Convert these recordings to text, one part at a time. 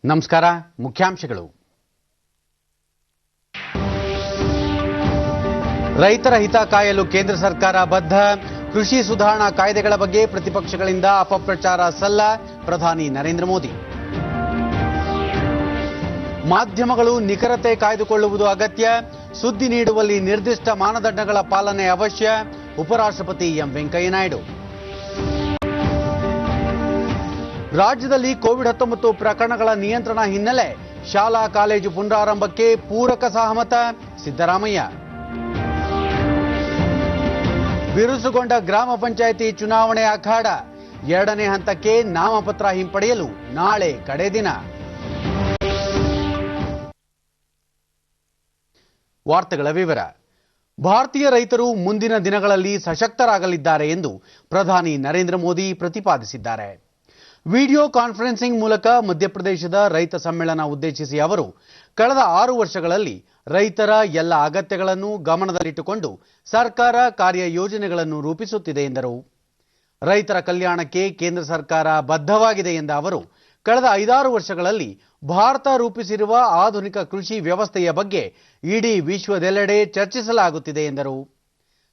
ನಮಸ್ಕಾರ. ಮುಖ್ಯಾಂಶಗಳು. ರೈತರ ಹಿತ ಕಾಯಲು ಕೇಂದ್ರ ಸರ್ಕಾರ ಬದ್ಧ. ಕೃಷಿ ಸುಧಾರಣಾ ಕಾಯ್ದೆಗಳ ಬಗ್ಗೆ ಪ್ರತಿಪಕ್ಷಗಳಿಂದ ಅಪಪ್ರಚಾರ ಸಲ್ಲ. ಪ್ರಧಾನಿ ನರೇಂದ್ರ ಮೋದಿ. ಮಾಧ್ಯಮಗಳು ನಿಖರತೆ ಕಾಯ್ದುಕೊಳ್ಳುವುದು ಅಗತ್ಯ. ಸುದ್ದಿ ನೀಡುವಲ್ಲಿ ನಿರ್ದಿಷ್ಟ ಮಾನದಂಡಗಳ ಪಾಲನೆ ಅವಶ್ಯ. ಉಪರಾಷ್ಟ್ರಪತಿ ಎಂ ವೆಂಕಯ್ಯನಾಯ್ಡು. ರಾಜ್ಯದಲ್ಲಿ ಕೋವಿಡ್-19 ಪ್ರಕರಣಗಳ ನಿಯಂತ್ರಣ ಹಿನ್ನೆಲೆ ಶಾಲಾ ಕಾಲೇಜು ಪುನರಾರಂಭಕ್ಕೆ ಪೂರಕ ಸಹಮತ. ಸಿದ್ದರಾಮಯ್ಯ. ಬಿರುಸುಗೊಂಡ ಗ್ರಾಮ ಪಂಚಾಯಿತಿ ಚುನಾವಣೆ ಅಖಾಡ. 2ನೇ ಹಂತಕ್ಕೆ ನಾಮಪತ್ರ ಹಿಂಪಡೆಯಲು ನಾಳೆ ಕಡೆ ದಿನ. ವಾರ್ತೆಗಳ ವಿವರ. ಭಾರತೀಯ ರೈತರು ಮುಂದಿನ ದಿನಗಳಲ್ಲಿ ಸಶಕ್ತರಾಗಲಿದ್ದಾರೆ ಎಂದು ಪ್ರಧಾನಿ ನರೇಂದ್ರ ಮೋದಿ ಪ್ರತಿಪಾದಿಸಿದ್ದಾರೆ. ವಿಡಿಯೋ ಕಾನ್ಫರೆನ್ಸಿಂಗ್ ಮೂಲಕ ಮಧ್ಯಪ್ರದೇಶದ ರೈತ ಸಮ್ಮೇಳನ ಉದ್ದೇಶಿಸಿ ಅವರು ಕಳೆದ 6 ವರ್ಷಗಳಲ್ಲಿ ರೈತರ ಎಲ್ಲ ಅಗತ್ಯಗಳನ್ನು ಗಮನದಲ್ಲಿಟ್ಟುಕೊಂಡು ಸರ್ಕಾರ ಕಾರ್ಯಯೋಜನೆಗಳನ್ನು ರೂಪಿಸುತ್ತಿದೆ ಎಂದರು. ರೈತರ ಕಲ್ಯಾಣಕ್ಕೆ ಕೇಂದ್ರ ಸರ್ಕಾರ ಬದ್ಧವಾಗಿದೆ ಎಂದ ಅವರು ಕಳೆದ 5-6 ವರ್ಷಗಳಲ್ಲಿ ಭಾರತ ರೂಪಿಸಿರುವ ಆಧುನಿಕ ಕೃಷಿ ವ್ಯವಸ್ಥೆಯ ಬಗ್ಗೆ ಇಡೀ ವಿಶ್ವದೆಲ್ಲೆಡೆ ಚರ್ಚಿಸಲಾಗುತ್ತಿದೆ ಎಂದರು.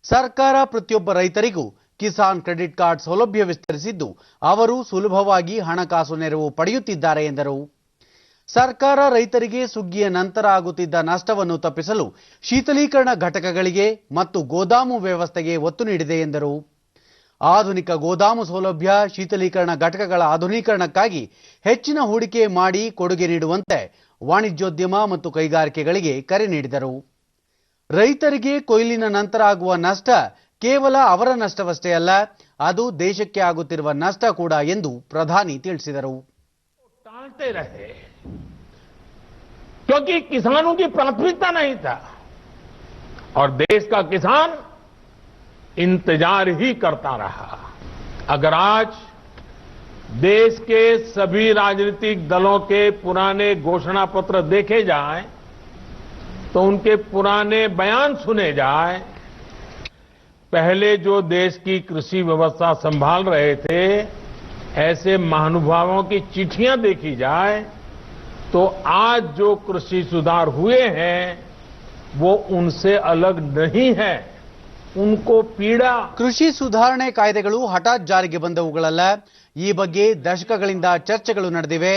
ಸರ್ಕಾರ ಪ್ರತಿಯೊಬ್ಬ ರೈತರಿಗೂ ಕಿಸಾನ್ ಕ್ರೆಡಿಟ್ ಕಾರ್ಡ್ ಸೌಲಭ್ಯ ವಿಸ್ತರಿಸಿದ್ದು ಅವರು ಸುಲಭವಾಗಿ ಹಣಕಾಸು ನೆರವು ಪಡೆಯುತ್ತಿದ್ದಾರೆ ಎಂದರು. ಸರ್ಕಾರ ರೈತರಿಗೆ ಸುಗ್ಗಿಯ ನಂತರ ಆಗುತ್ತಿದ್ದ ನಷ್ಟವನ್ನು ತಪ್ಪಿಸಲು ಶೀತಲೀಕರಣ ಘಟಕಗಳಿಗೆ ಮತ್ತು ಗೋದಾಮು ವ್ಯವಸ್ಥೆಗೆ ಒತ್ತು ನೀಡಿದೆ ಎಂದರು. ಆಧುನಿಕ ಗೋದಾಮು ಸೌಲಭ್ಯ, ಶೀತಲೀಕರಣ ಘಟಕಗಳ ಆಧುನೀಕರಣಕ್ಕಾಗಿ ಹೆಚ್ಚಿನ ಹೂಡಿಕೆ ಮಾಡಿ ಕೊಡುಗೆ ನೀಡುವಂತೆ ವಾಣಿಜ್ಯೋದ್ಯಮ ಮತ್ತು ಕೈಗಾರಿಕೆಗಳಿಗೆ ಕರೆ ನೀಡಿದರು. ರೈತರಿಗೆ ಕೊಯ್ಲಿನ ನಂತರ ಆಗುವ ನಷ್ಟ ಕೇವಲ ಅವರ ನಷ್ಟವಷ್ಟೇ ಅಲ್ಲ, ಅದು ದೇಶಕ್ಕೆ ಆಗುತ್ತಿರುವ ನಷ್ಟ ಕೂಡ ಎಂದು ಪ್ರಧಾನಿ ತಿಳಿಸಿದರು. टालते रहे क्योंकि किसानों की प्राथमिकता नहीं था और देश का किसान इंतजार ही करता रहा. अगर आज देश के सभी राजनीतिक दलों के पुराने घोषणा पत्र देखे जाएं तो उनके पुराने बयान सुने जाएं, पहले जो देश की कृषि व्यवस्था संभाल रहे थे ऐसे महानुभावों की चिट्ठियां देखी जाए तो आज जो कृषि सुधार हुए हैं वो उनसे अलग नहीं है. उनको पीड़ा. ಕೃಷಿ ಸುಧಾರಣೆ ಕಾಯ್ದೆಗಳು ಹಠಾತ್ ಜಾರಿಗೆ ಬಂದವುಗಳಲ್ಲ. ಈ ಬಗ್ಗೆ ದಶಕಗಳಿಂದ ಚರ್ಚೆಗಳು ನಡೆದಿವೆ.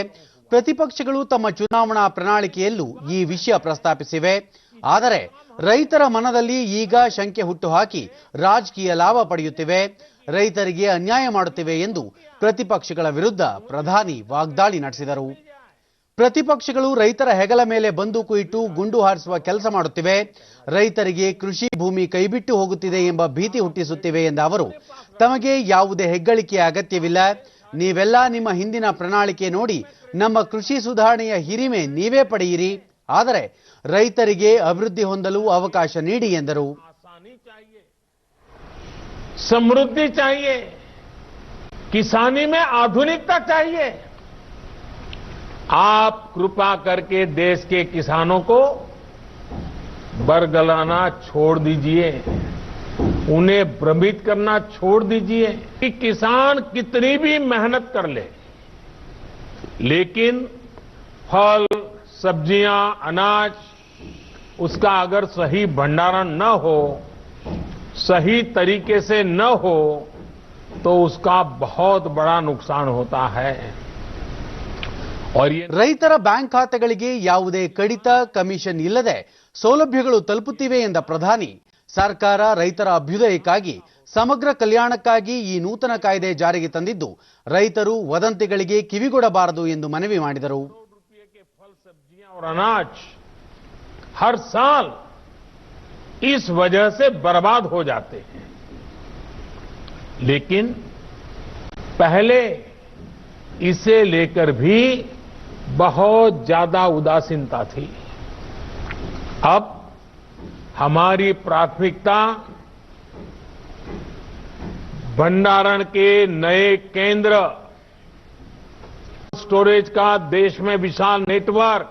ಪ್ರತಿಪಕ್ಷಗಳು ತಮ್ಮ ಚುನಾವಣಾ ಪ್ರಣಾಳಿಕೆಯಲ್ಲೂ ಈ ವಿಷಯ ಪ್ರಸ್ತಾಪಿಸಿವೆ. ಆದರೆ ರೈತರ ಮನದಲ್ಲಿ ಈಗ ಶಂಕೆ ಹುಟ್ಟುಹಾಕಿ ರಾಜಕೀಯ ಲಾಭ ಪಡೆಯುತ್ತಿವೆ, ರೈತರಿಗೆ ಅನ್ಯಾಯ ಮಾಡುತ್ತಿವೆ ಎಂದು ಪ್ರತಿಪಕ್ಷಗಳ ವಿರುದ್ಧ ಪ್ರಧಾನಿ ವಾಗ್ದಾಳಿ ನಡೆಸಿದರು. ಪ್ರತಿಪಕ್ಷಗಳು ರೈತರ ಹೆಗಲ ಮೇಲೆ ಬಂದೂಕು ಇಟ್ಟು ಗುಂಡು ಹಾರಿಸುವ ಕೆಲಸ ಮಾಡುತ್ತಿವೆ, ರೈತರಿಗೆ ಕೃಷಿ ಭೂಮಿ ಕೈಬಿಟ್ಟು ಹೋಗುತ್ತಿದೆ ಎಂಬ ಭೀತಿ ಹುಟ್ಟಿಸುತ್ತಿವೆ ಎಂದ ಅವರು ತಮಗೆ ಯಾವುದೇ ಹೆಗ್ಗಳಿಕೆಯ ಅಗತ್ಯವಿಲ್ಲ. ನೀವೆಲ್ಲ ನಿಮ್ಮ ಹಿಂದಿನ ಪ್ರಣಾಳಿಕೆ ನೋಡಿ ನಮ್ಮ ಕೃಷಿ ಸುಧಾರಣೆಯ ಹಿರಿಮೆ ನೀವೇ ಪಡೆಯಿರಿ, ಆದರೆ ರೈತರಿಗೆ ಅಭಿವೃದ್ಧಿ ಹೊಂದಲು ಅವಕಾಶ ನೀಡಿ ಎಂದರು. समृद्धि चाहिए, किसानी में आधुनिकता चाहिए. आप कृपा करके देश के किसानों को बरगलाना छोड़ दीजिए, उन्हें भ्रमित करना छोड़ दीजिए कि किसान कितनी भी मेहनत कर ले लेकिन फल, सब्जियां, अनाज उसका अगर सही भंडारण न हो, सही तरीके से न हो तो उसका बहुत बड़ा नुकसान होता है. ರೈತರ ಬ್ಯಾಂಕ್ ಖಾತೆಗಳಿಗೆ ಯಾವುದೇ ಕಡಿತ, ಕಮಿಷನ್ ಇಲ್ಲದೆ ಸೌಲಭ್ಯಗಳು ತಲುಪುತ್ತಿವೆ ಎಂದ ಪ್ರಧಾನಿ ಸರ್ಕಾರ ರೈತರ ಅಭ್ಯುದಯಕ್ಕಾಗಿ, ಸಮಗ್ರ ಕಲ್ಯಾಣಕ್ಕಾಗಿ ಈ ನೂತನ ಕಾಯ್ದೆ ಜಾರಿಗೆ ತಂದಿದ್ದು ರೈತರು ವದಂತಿಗಳಿಗೆ ಕಿವಿಗೊಡಬಾರದು ಎಂದು ಮನವಿ ಮಾಡಿದರು. और अनाज हर साल इस वजह से बर्बाद हो जाते हैं, लेकिन पहले इसे लेकर भी बहुत ज्यादा उदासीनता थी. अब हमारी प्राथमिकता भंडारण के नए केंद्र, स्टोरेज का देश में विशाल नेटवर्क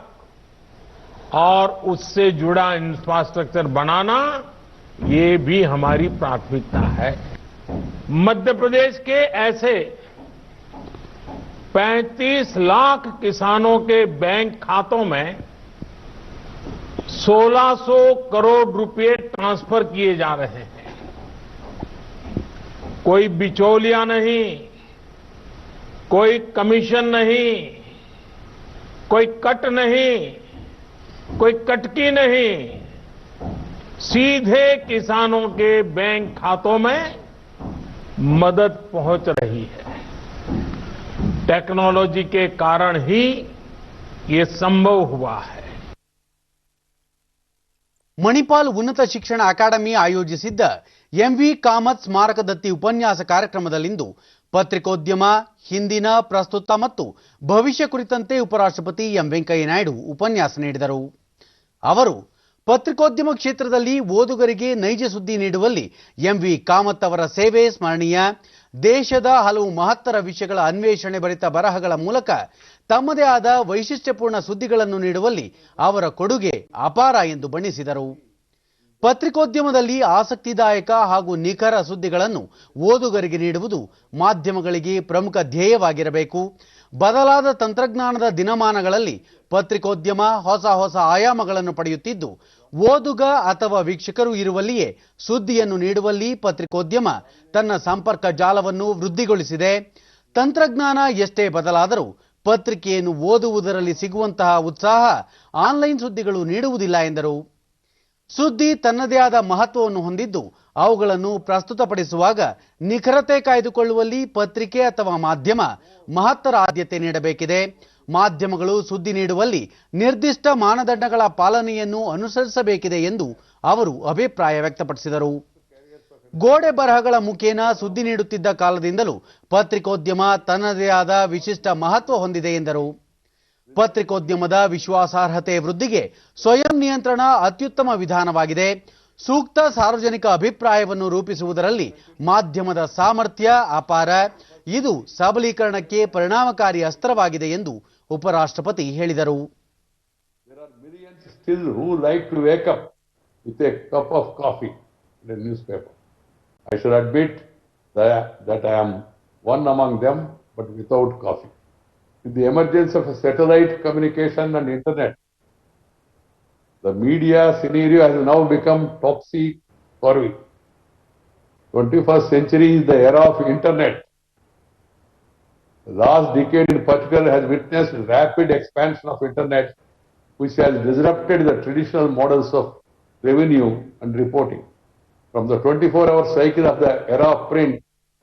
और उससे जुड़ा इंफ्रास्ट्रक्चर बनाना, ये भी हमारी प्राथमिकता है. मध्य प्रदेश के ऐसे 35 लाख किसानों के बैंक खातों में 1600 करोड़ रुपए ट्रांसफर किए जा रहे हैं। कोई बिचौलिया नहीं, कोई कमीशन नहीं, कोई कट नहीं, कोई कटकी नहीं, सीधे किसानों के बैंक खातों में मदद पहुंच रही है। टेक्नोलॉजी के कारण ही ये संभव हुआ है। ಮಣಿಪಾಲ್ ಉನ್ನತ ಶಿಕ್ಷಣ ಅಕಾಡೆಮಿ ಆಯೋಜಿಸಿದ್ದ ಎಂವಿ ಕಾಮತ್ ಸ್ಮಾರಕ ದತ್ತಿ ಉಪನ್ಯಾಸ ಕಾರ್ಯಕ್ರಮದಲ್ಲಿಂದು ಪತ್ರಿಕೋದ್ಯಮ, ಹಿಂದಿನ, ಪ್ರಸ್ತುತ ಮತ್ತು ಭವಿಷ್ಯ ಕುರಿತಂತೆ ಉಪರಾಷ್ಟ್ರಪತಿ ಎಂ ವೆಂಕಯ್ಯ ನಾಯ್ಡು ಉಪನ್ಯಾಸ ನೀಡಿದರು. ಅವರು ಪತ್ರಿಕೋದ್ಯಮ ಕ್ಷೇತ್ರದಲ್ಲಿ ಓದುಗರಿಗೆ ನೈಜ ಸುದ್ದಿ ನೀಡುವಲ್ಲಿ ಎಂವಿ ಕಾಮತ್ ಅವರ ಸೇವೆ ಸ್ಮರಣೀಯ. ದೇಶದ ಹಲವು ಮಹತ್ತರ ವಿಷಯಗಳ ಅನ್ವೇಷಣೆ ಭರಿತ ಬರಹಗಳ ಮೂಲಕ ತಮ್ಮದೇ ಆದ ವೈಶಿಷ್ಟ್ಯಪೂರ್ಣ ಸುದ್ದಿಗಳನ್ನು ನೀಡುವಲ್ಲಿ ಅವರ ಕೊಡುಗೆ ಅಪಾರ ಎಂದು ಬಣ್ಣಿಸಿದರು. ಪತ್ರಿಕೋದ್ಯಮದಲ್ಲಿ ಆಸಕ್ತಿದಾಯಕ ಹಾಗೂ ನಿಖರ ಸುದ್ದಿಗಳನ್ನು ಓದುಗರಿಗೆ ನೀಡುವುದು ಮಾಧ್ಯಮಗಳಿಗೆ ಪ್ರಮುಖ ಧ್ಯೇಯವಾಗಿರಬೇಕು. ಬದಲಾದ ತಂತ್ರಜ್ಞಾನದ ದಿನಮಾನಗಳಲ್ಲಿ ಪತ್ರಿಕೋದ್ಯಮ ಹೊಸ ಹೊಸ ಆಯಾಮಗಳನ್ನು ಪಡೆಯುತ್ತಿದ್ದು, ಓದುಗ ಅಥವಾ ವೀಕ್ಷಕರು ಇರುವಲ್ಲಿಯೇ ಸುದ್ದಿಯನ್ನು ನೀಡುವಲ್ಲಿ ಪತ್ರಿಕೋದ್ಯಮ ತನ್ನ ಸಂಪರ್ಕ ಜಾಲವನ್ನು ವೃದ್ಧಿಗೊಳಿಸಿದೆ. ತಂತ್ರಜ್ಞಾನ ಎಷ್ಟೇ ಬದಲಾದರೂ ಪತ್ರಿಕೆಯನ್ನು ಓದುವುದರಲ್ಲಿ ಸಿಗುವಂತಹ ಉತ್ಸಾಹ ಆನ್ಲೈನ್ ಸುದ್ದಿಗಳು ನೀಡುವುದಿಲ್ಲ ಎಂದರು. ಸುದ್ದಿ ತನ್ನದೇ ಆದ ಮಹತ್ವವನ್ನು ಹೊಂದಿದ್ದು, ಅವುಗಳನ್ನು ಪ್ರಸ್ತುತಪಡಿಸುವಾಗ ನಿಖರತೆ ಕಾಯ್ದುಕೊಳ್ಳುವಲ್ಲಿ ಪತ್ರಿಕೆ ಅಥವಾ ಮಾಧ್ಯಮ ಮಹತ್ತರ ಆದ್ಯತೆ ನೀಡಬೇಕಿದೆ. ಮಾಧ್ಯಮಗಳು ಸುದ್ದಿ ನೀಡುವಲ್ಲಿ ನಿರ್ದಿಷ್ಟ ಮಾನದಂಡಗಳ ಪಾಲನೆಯನ್ನು ಅನುಸರಿಸಬೇಕಿದೆ ಎಂದು ಅವರು ಅಭಿಪ್ರಾಯ ವ್ಯಕ್ತಪಡಿಸಿದರು. ಗೋಡೆ ಬರಹಗಳ ಮುಖೇನ ಸುದ್ದಿ ನೀಡುತ್ತಿದ್ದ ಕಾಲದಿಂದಲೂ ಪತ್ರಿಕೋದ್ಯಮ ತನ್ನದೇ ಆದ ವಿಶಿಷ್ಟ ಮಹತ್ವ ಹೊಂದಿದೆ ಎಂದರು. ಪತ್ರಿಕೋದ್ಯಮದ ವಿಶ್ವಾಸಾರ್ಹತೆ ವೃದ್ಧಿಗೆ ಸ್ವಯಂ ನಿಯಂತ್ರಣ ಅತ್ಯುತ್ತಮ ವಿಧಾನವಾಗಿದೆ. ಸೂಕ್ತ ಸಾರ್ವಜನಿಕ ಅಭಿಪ್ರಾಯವನ್ನು ರೂಪಿಸುವುದರಲ್ಲಿ ಮಾಧ್ಯಮದ ಸಾಮರ್ಥ್ಯ ಅಪಾರ. ಇದು ಸಬಲೀಕರಣಕ್ಕೆ ಪರಿಣಾಮಕಾರಿ ಅಸ್ತ್ರವಾಗಿದೆ ಎಂದು ಉಪರಾಷ್ಟ್ರಪತಿ ಹೇಳಿದರು. There are millions still who like to wake up with a cup of coffee in a newspaper. I should admit that I am one among them, but without coffee. With the emergence of satellite communication and internet, the media scenario has now become topsy-turvy. 21st century is the era of internet. The last decade in particular has witnessed rapid expansion of internet, which has disrupted the traditional models of revenue and reporting. From the 24-hour cycle of the era of print,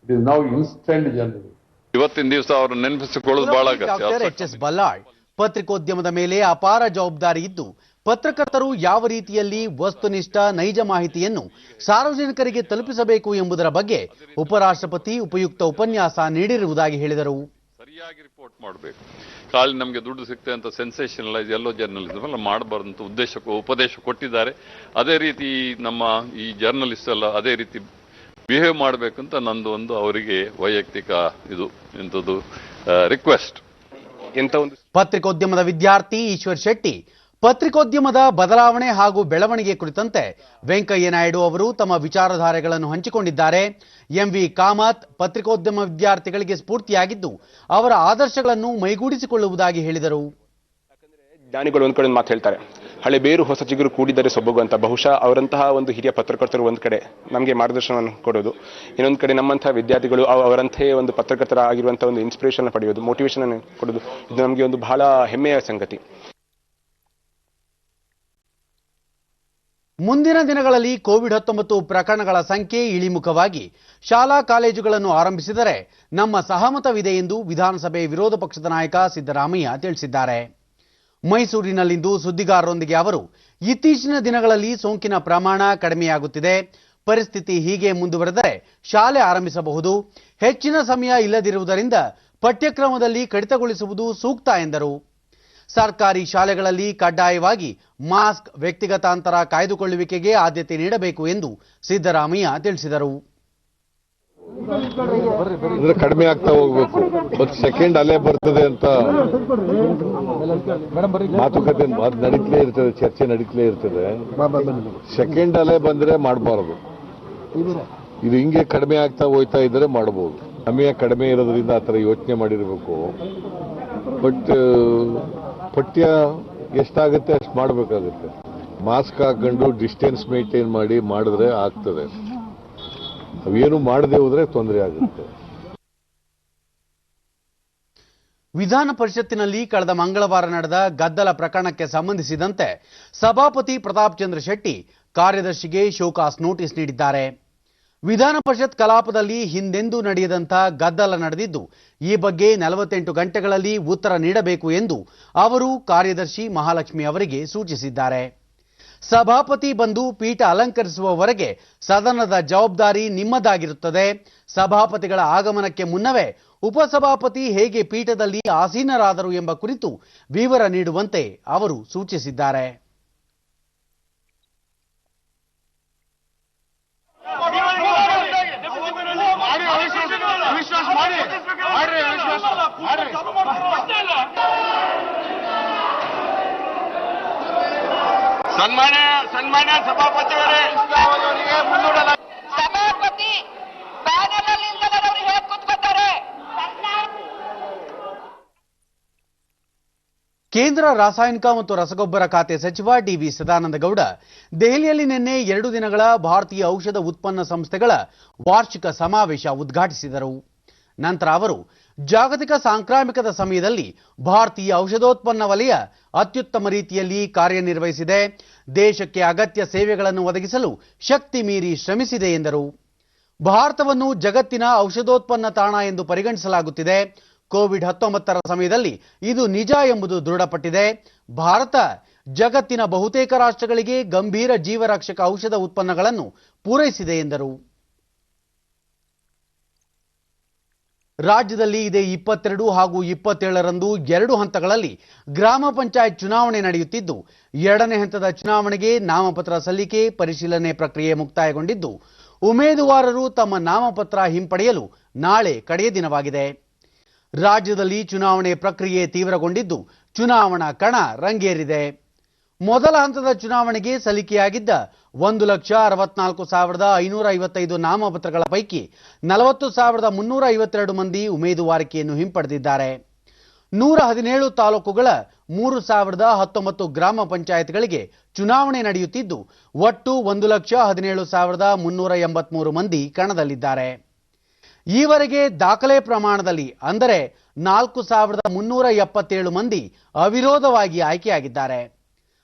it is now instant journalism. ಇವತ್ತಿನ ದಿವಸ ಅವರು ನೆನಪಿಸಿಕೊಳ್ಳೋದು ಬಹಳ doctor ಎಚ್.ಎಸ್. Ballal ಪತ್ರಿಕೋದ್ಯಮದ ಮೇಲೆ ಅಪಾರ ಜವಾಬ್ದಾರಿ ಇದ್ದು, ಪತ್ರಕರ್ತರು ಯಾವ ರೀತಿಯಲ್ಲಿ ವಸ್ತುನಿಷ್ಠ ನೈಜ ಮಾಹಿತಿಯನ್ನು ಸಾರ್ವಜನಿಕರಿಗೆ ತಲುಪಿಸಬೇಕು ಎಂಬುದರ ಬಗ್ಗೆ ಉಪರಾಷ್ಟ್ರಪತಿ ಉಪಯುಕ್ತ ಉಪನ್ಯಾಸ ನೀಡಿರುವುದಾಗಿ ಹೇಳಿದರು. ಸರಿಯಾಗಿ ರಿಪೋರ್ಟ್ ಮಾಡಬೇಕು. ಖಾಲಿ ನಮಗೆ ದುಡ್ಡು ಸಿಗ್ತದೆ ಅಂತ ಸೆನ್ಸೇಷನಲೈಸ್ ಎಲ್ಲೋ ಜರ್ನಲಿಸಮ್ ಎಲ್ಲ ಮಾಡಬಾರ್ದಂತ ಉಪದೇಶ ಕೊಟ್ಟಿದ್ದಾರೆ. ಅದೇ ರೀತಿ ನಮ್ಮ ಈ ಜರ್ನಲಿಸ್ಟ್ ಎಲ್ಲ ಅದೇ ರೀತಿ ಬಿಹೇವ್ ಮಾಡಬೇಕಂತ ನಂದು ಒಂದು ಅವರಿಗೆ ವೈಯಕ್ತಿಕ ಇಂಥದ್ದು ರಿಕ್ವೆಸ್ಟ್. ಪತ್ರಿಕೋದ್ಯಮದ ವಿದ್ಯಾರ್ಥಿ ಈಶ್ವರ್ ಶೆಟ್ಟಿ ಪತ್ರಿಕೋದ್ಯಮದ ಬದಲಾವಣೆ ಹಾಗೂ ಬೆಳವಣಿಗೆ ಕುರಿತಂತೆ ವೆಂಕಯ್ಯ ನಾಯ್ಡು ಅವರು ತಮ್ಮ ವಿಚಾರಧಾರೆಗಳನ್ನು ಹಂಚಿಕೊಂಡಿದ್ದಾರೆ. ಎಂವಿ ಕಾಮತ್ ಪತ್ರಿಕೋದ್ಯಮ ವಿದ್ಯಾರ್ಥಿಗಳಿಗೆ ಸ್ಫೂರ್ತಿಯಾಗಿದ್ದು, ಅವರ ಆದರ್ಶಗಳನ್ನು ಮೈಗೂಡಿಸಿಕೊಳ್ಳುವುದಾಗಿ ಹೇಳಿದರು. ಜ್ಞಾನಿಗಳು ಒಂದ್ ಕಡೆ ಮಾತು ಹೇಳ್ತಾರೆ, ಹಳೆ ಬೇರು ಹೊಸ ಚಿಗುರು ಕೂಡಿದರೆ ಸೊಬಗು ಅಂತ. ಬಹುಶಃ ಅವರಂತಹ ಒಂದು ಹಿರಿಯ ಪತ್ರಕರ್ತರು ಒಂದ್ ಕಡೆ ನಮಗೆ ಮಾರ್ಗದರ್ಶನವನ್ನು ಕೊಡೋದು, ಇನ್ನೊಂದು ಕಡೆ ನಮ್ಮಂತಹ ವಿದ್ಯಾರ್ಥಿಗಳು ಅವರಂತೆ ಒಂದು ಪತ್ರಕರ್ತರಾಗಿರುವಂತಹ ಒಂದು ಇನ್ಸ್ಪಿರೇಷನ್ ಪಡೆಯೋದು, ಮೋಟಿವೇಶನ್ ಅನ್ನು ಕೊಡೋದು, ಇದು ನಮಗೆ ಒಂದು ಬಹಳ ಹೆಮ್ಮೆಯ ಸಂಗತಿ. ಮುಂದಿನ ದಿನಗಳಲ್ಲಿ ಕೋವಿಡ್-19 ಪ್ರಕರಣಗಳ ಸಂಖ್ಯೆ ಇಳಿಮುಖವಾಗಿ ಶಾಲಾ ಕಾಲೇಜುಗಳನ್ನು ಆರಂಭಿಸಿದರೆ ನಮ್ಮ ಸಹಮತವಿದೆ ಎಂದು ವಿಧಾನಸಭೆ ವಿರೋಧ ಪಕ್ಷದ ನಾಯಕ ಸಿದ್ದರಾಮಯ್ಯ ತಿಳಿಸಿದ್ದಾರೆ. ಮೈಸೂರಿನಲ್ಲಿಂದು ಸುದ್ದಿಗಾರರೊಂದಿಗೆ ಅವರು ಇತ್ತೀಚಿನ ದಿನಗಳಲ್ಲಿ ಸೋಂಕಿನ ಪ್ರಮಾಣ ಕಡಿಮೆಯಾಗುತ್ತಿದೆ, ಪರಿಸ್ಥಿತಿ ಹೀಗೆ ಮುಂದುವರೆದರೆ ಶಾಲೆ ಆರಂಭಿಸಬಹುದು, ಹೆಚ್ಚಿನ ಸಮಯ ಇಲ್ಲದಿರುವುದರಿಂದ ಪಠ್ಯಕ್ರಮದಲ್ಲಿ ಕಡಿತಗೊಳಿಸುವುದು ಸೂಕ್ತ ಎಂದರು. ಸರ್ಕಾರಿ ಶಾಲೆಗಳಲ್ಲಿ ಕಡ್ಡಾಯವಾಗಿ ಮಾಸ್ಕ್, ವ್ಯಕ್ತಿಗತ ಅಂತರ ಕಾಯ್ದುಕೊಳ್ಳುವಿಕೆಗೆ ಆದ್ಯತೆ ನೀಡಬೇಕು ಎಂದು ಸಿದ್ದರಾಮಯ್ಯ ತಿಳಿಸಿದರು. ಕಡಿಮೆ ಆಗ್ತಾ ಹೋಗ್ಬೇಕು, ಒಂದು ಸೆಕೆಂಡ್ ಅಲೆ ಬರ್ತದೆ ಅಂತ ಮಾತುಕತೆ ನಡೀತಲೇ ಇರ್ತದೆ, ಚರ್ಚೆ ನಡೀತಲೇ ಇರ್ತದೆ. ಸೆಕೆಂಡ್ ಅಲೆ ಬಂದ್ರೆ ಮಾಡಬಾರದು, ಇದು ಹಿಂಗೆ ಕಡಿಮೆ ಆಗ್ತಾ ಹೋಯ್ತಾ ಇದ್ರೆ ಮಾಡಬಹುದು. ಸಮಯ ಕಡಿಮೆ ಇರೋದ್ರಿಂದ ಆ ಥರ ಯೋಚನೆ ಮಾಡಿರಬೇಕು. ಬಟ್ ಪಠ್ಯ ಎಷ್ಟಾಗುತ್ತೆ ಅಷ್ಟು ಮಾಡಬೇಕಾಗುತ್ತೆ. ಮಾಸ್ಕ್ ಹಾಕೊಂಡು ಡಿಸ್ಟೆನ್ಸ್ ಮೇಂಟೈನ್ ಮಾಡಿದ್ರೆ ಆಗ್ತದೆ. ಅವೇನು ಮಾಡದೆ ಹೋದ್ರೆ ತೊಂದರೆ ಆಗುತ್ತೆ. ವಿಧಾನ ಪರಿಷತ್ತಿನಲ್ಲಿ ಕಳೆದ ಮಂಗಳವಾರ ನಡೆದ ಗದ್ದಲ ಪ್ರಕರಣಕ್ಕೆ ಸಂಬಂಧಿಸಿದಂತೆ ಸಭಾಪತಿ ಪ್ರತಾಪ್ ಚಂದ್ರ ಶೆಟ್ಟಿ ಕಾರ್ಯದರ್ಶಿಗೆ ಶೋಕಾಸ್ ನೋಟಿಸ್ ನೀಡಿದ್ದಾರೆ. ವಿಧಾನ ಪರಿಷತ್ ಕಲಾಪದಲ್ಲಿ ಹಿಂದೆಂದೂ ನಡೆಯದಂಥ ಗದ್ದಲ ನಡೆದಿದ್ದು, ಈ ಬಗ್ಗೆ 48 ಗಂಟೆಗಳಲ್ಲಿ ಉತ್ತರ ನೀಡಬೇಕು ಎಂದು ಅವರು ಕಾರ್ಯದರ್ಶಿ ಮಹಾಲಕ್ಷ್ಮಿ ಅವರಿಗೆ ಸೂಚಿಸಿದ್ದಾರೆ. ಸಭಾಪತಿ ಬಂದು ಪೀಠ ಅಲಂಕರಿಸುವವರೆಗೆ ಸದನದ ಜವಾಬ್ದಾರಿ ನಿಮ್ಮದಾಗಿರುತ್ತದೆ. ಸಭಾಪತಿಗಳ ಆಗಮನಕ್ಕೆ ಮುನ್ನವೇ ಉಪಸಭಾಪತಿ ಹೇಗೆ ಪೀಠದಲ್ಲಿ ಆಸೀನರಾದರು ಎಂಬ ಕುರಿತು ವಿವರ ನೀಡುವಂತೆ ಅವರು ಸೂಚಿಸಿದ್ದಾರೆ. ಸನ್ಮಾನ್ಯ ಸಭಾಪತಿಯವರೇ, ಸಭಾಪತಿ ಪ್ಯಾನೆಲ್ ಅಲ್ಲಿ ಇಲ್ಲದವರಿಗೆ ಕೂತ್ಕೊತಾರೆ. ಕೇಂದ್ರ ರಾಸಾಯನಿಕ ಮತ್ತು ರಸಗೊಬ್ಬರ ಖಾತೆ ಸಚಿವ ಡಿ.ವಿ. ಸದಾನಂದ ಗೌಡ ದೆಹಲಿಯಲ್ಲಿ ನಿನ್ನೆ 2 ದಿನಗಳ ಭಾರತೀಯ ಔಷಧ ಉತ್ಪನ್ನ ಸಂಸ್ಥೆಗಳ ವಾರ್ಷಿಕ ಸಮಾವೇಶ ಉದ್ಘಾಟಿಸಿದರು. ನಂತರ ಅವರು ಜಾಗತಿಕ ಸಾಂಕ್ರಾಮಿಕದ ಸಮಯದಲ್ಲಿ ಭಾರತೀಯ ಔಷಧೋತ್ಪನ್ನ ವಲಯ ಅತ್ಯುತ್ತಮ ರೀತಿಯಲ್ಲಿ ಕಾರ್ಯನಿರ್ವಹಿಸಿದೆ, ದೇಶಕ್ಕೆ ಅಗತ್ಯ ಸೇವೆಗಳನ್ನು ಒದಗಿಸಲು ಶಕ್ತಿ ಮೀರಿ ಶ್ರಮಿಸಿದೆ ಎಂದರು. ಭಾರತವನ್ನು ಜಗತ್ತಿನ ಔಷಧೋತ್ಪನ್ನ ತಾಣ ಎಂದು ಪರಿಗಣಿಸಲಾಗುತ್ತಿದೆ. ಕೋವಿಡ್-19 ಸಮಯದಲ್ಲಿ ಇದು ನಿಜ ಎಂಬುದು ದೃಢಪಟ್ಟಿದೆ. ಭಾರತ ಜಗತ್ತಿನ ಬಹುತೇಕ ರಾಷ್ಟ್ರಗಳಿಗೆ ಗಂಭೀರ ಜೀವರಕ್ಷಕ ಔಷಧ ಉತ್ಪನ್ನಗಳನ್ನು ಪೂರೈಸಿದೆ ಎಂದರು. ರಾಜ್ಯದಲ್ಲಿ ಇದೇ 22 ಹಾಗೂ 27ರಂದು 2 ಹಂತಗಳಲ್ಲಿ ಗ್ರಾಮ ಪಂಚಾಯತ್ ಚುನಾವಣೆ ನಡೆಯುತ್ತಿದ್ದು, 2ನೇ ಹಂತದ ಚುನಾವಣೆಗೆ ನಾಮಪತ್ರ ಸಲ್ಲಿಕೆ ಪರಿಶೀಲನೆ ಪ್ರಕ್ರಿಯೆ ಮುಕ್ತಾಯಗೊಂಡಿದ್ದು, ಉಮೇದುವಾರರು ತಮ್ಮ ನಾಮಪತ್ರ ಹಿಂಪಡೆಯಲು ನಾಳೆ ಕಡೆಯ ದಿನವಾಗಿದೆ. ರಾಜ್ಯದಲ್ಲಿ ಚುನಾವಣೆ ಪ್ರಕ್ರಿಯೆ ತೀವ್ರಗೊಂಡಿದ್ದು, ಚುನಾವಣಾ ಕಣ ರಂಗೇರಿದೆ. ಮೊದಲ ಹಂತದ ಚುನಾವಣೆಗೆ ಸಲ್ಲಿಕೆಯಾಗಿದ್ದ 1,64,555 ನಾಮಪತ್ರಗಳ ಪೈಕಿ 40,352 ಮಂದಿ ಉಮೇದುವಾರಿಕೆಯನ್ನು ಹಿಂಪಡೆದಿದ್ದಾರೆ. 117 ತಾಲೂಕುಗಳ 3,019 ಗ್ರಾಮ ಪಂಚಾಯತ್ಗಳಿಗೆ ಚುನಾವಣೆ ನಡೆಯುತ್ತಿದ್ದು, ಒಟ್ಟು 1,17,383 ಮಂದಿ ಕಣದಲ್ಲಿದ್ದಾರೆ. ಈವರೆಗೆ ದಾಖಲೆ ಪ್ರಮಾಣದಲ್ಲಿ ಅಂದರೆ 4,377 ಮಂದಿ ಅವಿರೋಧವಾಗಿ ಆಯ್ಕೆಯಾಗಿದ್ದಾರೆ.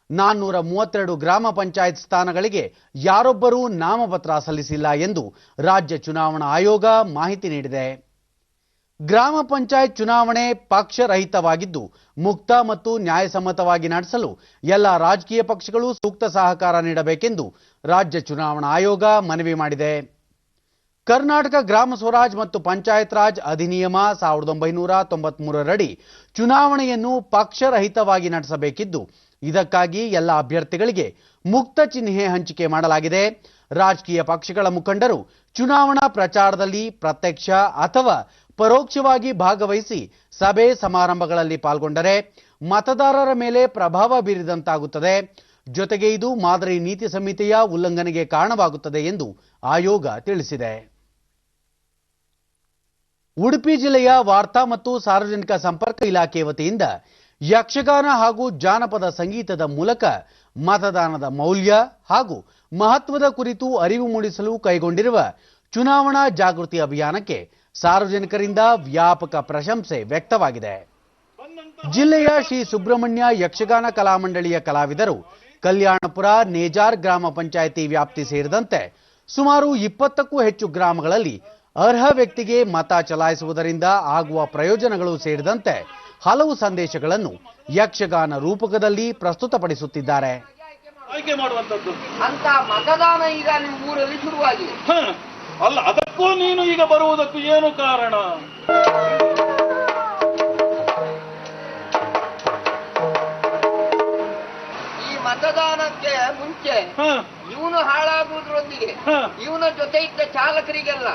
432 ಗ್ರಾಮ ಪಂಚಾಯತ್ ಸ್ಥಾನಗಳಿಗೆ ಯಾರೊಬ್ಬರೂ ನಾಮಪತ್ರ ಸಲ್ಲಿಸಿಲ್ಲ ಎಂದು ರಾಜ್ಯ ಚುನಾವಣಾ ಆಯೋಗ ಮಾಹಿತಿ ನೀಡಿದೆ. ಗ್ರಾಮ ಪಂಚಾಯತ್ ಚುನಾವಣೆ ಪಕ್ಷರಹಿತವಾಗಿದ್ದು, ಮುಕ್ತ ಮತ್ತು ನ್ಯಾಯಸಮ್ಮತವಾಗಿ ನಡೆಸಲು ಎಲ್ಲ ರಾಜಕೀಯ ಪಕ್ಷಗಳು ಸೂಕ್ತ ಸಹಕಾರ ನೀಡಬೇಕೆಂದು ರಾಜ್ಯ ಚುನಾವಣಾ ಆಯೋಗ ಮನವಿ ಮಾಡಿದೆ. ಕರ್ನಾಟಕ ಗ್ರಾಮ ಸ್ವರಾಜ್ ಮತ್ತು ಪಂಚಾಯತ್ ರಾಜ್ ಅಧಿನಿಯಮ 1993ರಡಿ ಚುನಾವಣೆಯನ್ನು ಪಕ್ಷರಹಿತವಾಗಿ ನಡೆಸಬೇಕಿದ್ದು, ಇದಕ್ಕಾಗಿ ಎಲ್ಲ ಅಭ್ಯರ್ಥಿಗಳಿಗೆ ಮುಕ್ತ ಚಿಹ್ನೆ ಹಂಚಿಕೆ ಮಾಡಲಾಗಿದೆ. ರಾಜಕೀಯ ಪಕ್ಷಗಳ ಮುಖಂಡರು ಚುನಾವಣಾ ಪ್ರಚಾರದಲ್ಲಿ ಪ್ರತ್ಯಕ್ಷ ಅಥವಾ ಪರೋಕ್ಷವಾಗಿ ಭಾಗವಹಿಸಿ ಸಭೆ ಸಮಾರಂಭಗಳಲ್ಲಿ ಪಾಲ್ಗೊಂಡರೆ ಮತದಾರರ ಮೇಲೆ ಪ್ರಭಾವ ಬೀರಿದಂತಾಗುತ್ತದೆ. ಜೊತೆಗೆ ಇದು ಮಾದರಿ ನೀತಿ ಸಂಹಿತೆಯ ಉಲ್ಲಂಘನೆಗೆ ಕಾರಣವಾಗುತ್ತದೆ ಎಂದು ಆಯೋಗ ತಿಳಿಸಿದೆ. ಉಡುಪಿ ಜಿಲ್ಲೆಯ ವಾರ್ತಾ ಮತ್ತು ಸಾರ್ವಜನಿಕ ಸಂಪರ್ಕ ಇಲಾಖೆ ವತಿಯಿಂದ ಯಕ್ಷಗಾನ ಹಾಗೂ ಜಾನಪದ ಸಂಗೀತದ ಮೂಲಕ ಮತದಾನದ ಮೌಲ್ಯ ಹಾಗೂ ಮಹತ್ವದ ಕುರಿತು ಅರಿವು ಮೂಡಿಸಲು ಕೈಗೊಂಡಿರುವ ಚುನಾವಣಾ ಜಾಗೃತಿ ಅಭಿಯಾನಕ್ಕೆ ಸಾರ್ವಜನಿಕರಿಂದ ವ್ಯಾಪಕ ಪ್ರಶಂಸೆ ವ್ಯಕ್ತವಾಗಿದೆ. ಜಿಲ್ಲೆಯ ಶ್ರೀ ಸುಬ್ರಹ್ಮಣ್ಯ ಯಕ್ಷಗಾನ ಕಲಾಮಂಡಳಿಯ ಕಲಾವಿದರು ಕಲ್ಯಾಣಪುರ ನೇಜಾರ್ ಗ್ರಾಮ ಪಂಚಾಯಿತಿ ವ್ಯಾಪ್ತಿ ಸೇರಿದಂತೆ ಸುಮಾರು 20ಕ್ಕೂ ಹೆಚ್ಚು ಗ್ರಾಮಗಳಲ್ಲಿ ಅರ್ಹ ವ್ಯಕ್ತಿಗೆ ಮತ ಚಲಾಯಿಸುವುದರಿಂದ ಆಗುವ ಪ್ರಯೋಜನಗಳು ಸೇರಿದಂತೆ ಹಲವು ಸಂದೇಶಗಳನ್ನು ಯಕ್ಷಗಾನ ರೂಪಕದಲ್ಲಿ ಪ್ರಸ್ತುತಪಡಿಸುತ್ತಿದ್ದಾರೆ. ಆಯ್ಕೆ ಮಾಡುವಂತದ್ದು ಅಂತ ಮತದಾನ ಈಗ ನಿಮ್ಮ ಊರಲ್ಲಿ ಶುರುವಾಗಿದೆ. ಅಲ್ಲ, ಅದಕ್ಕೂ ನೀನು ಈಗ ಬರುವುದಕ್ಕೂ ಏನು ಕಾರಣ? ಈ ಮತದಾನಕ್ಕೆ ಮುಂಚೆ ಇವನು ಹಾಳಾಗುವುದರೊಂದಿಗೆ ಇವನ ಜೊತೆ ಇದ್ದ ಚಾಲಕರಿಗೆಲ್ಲ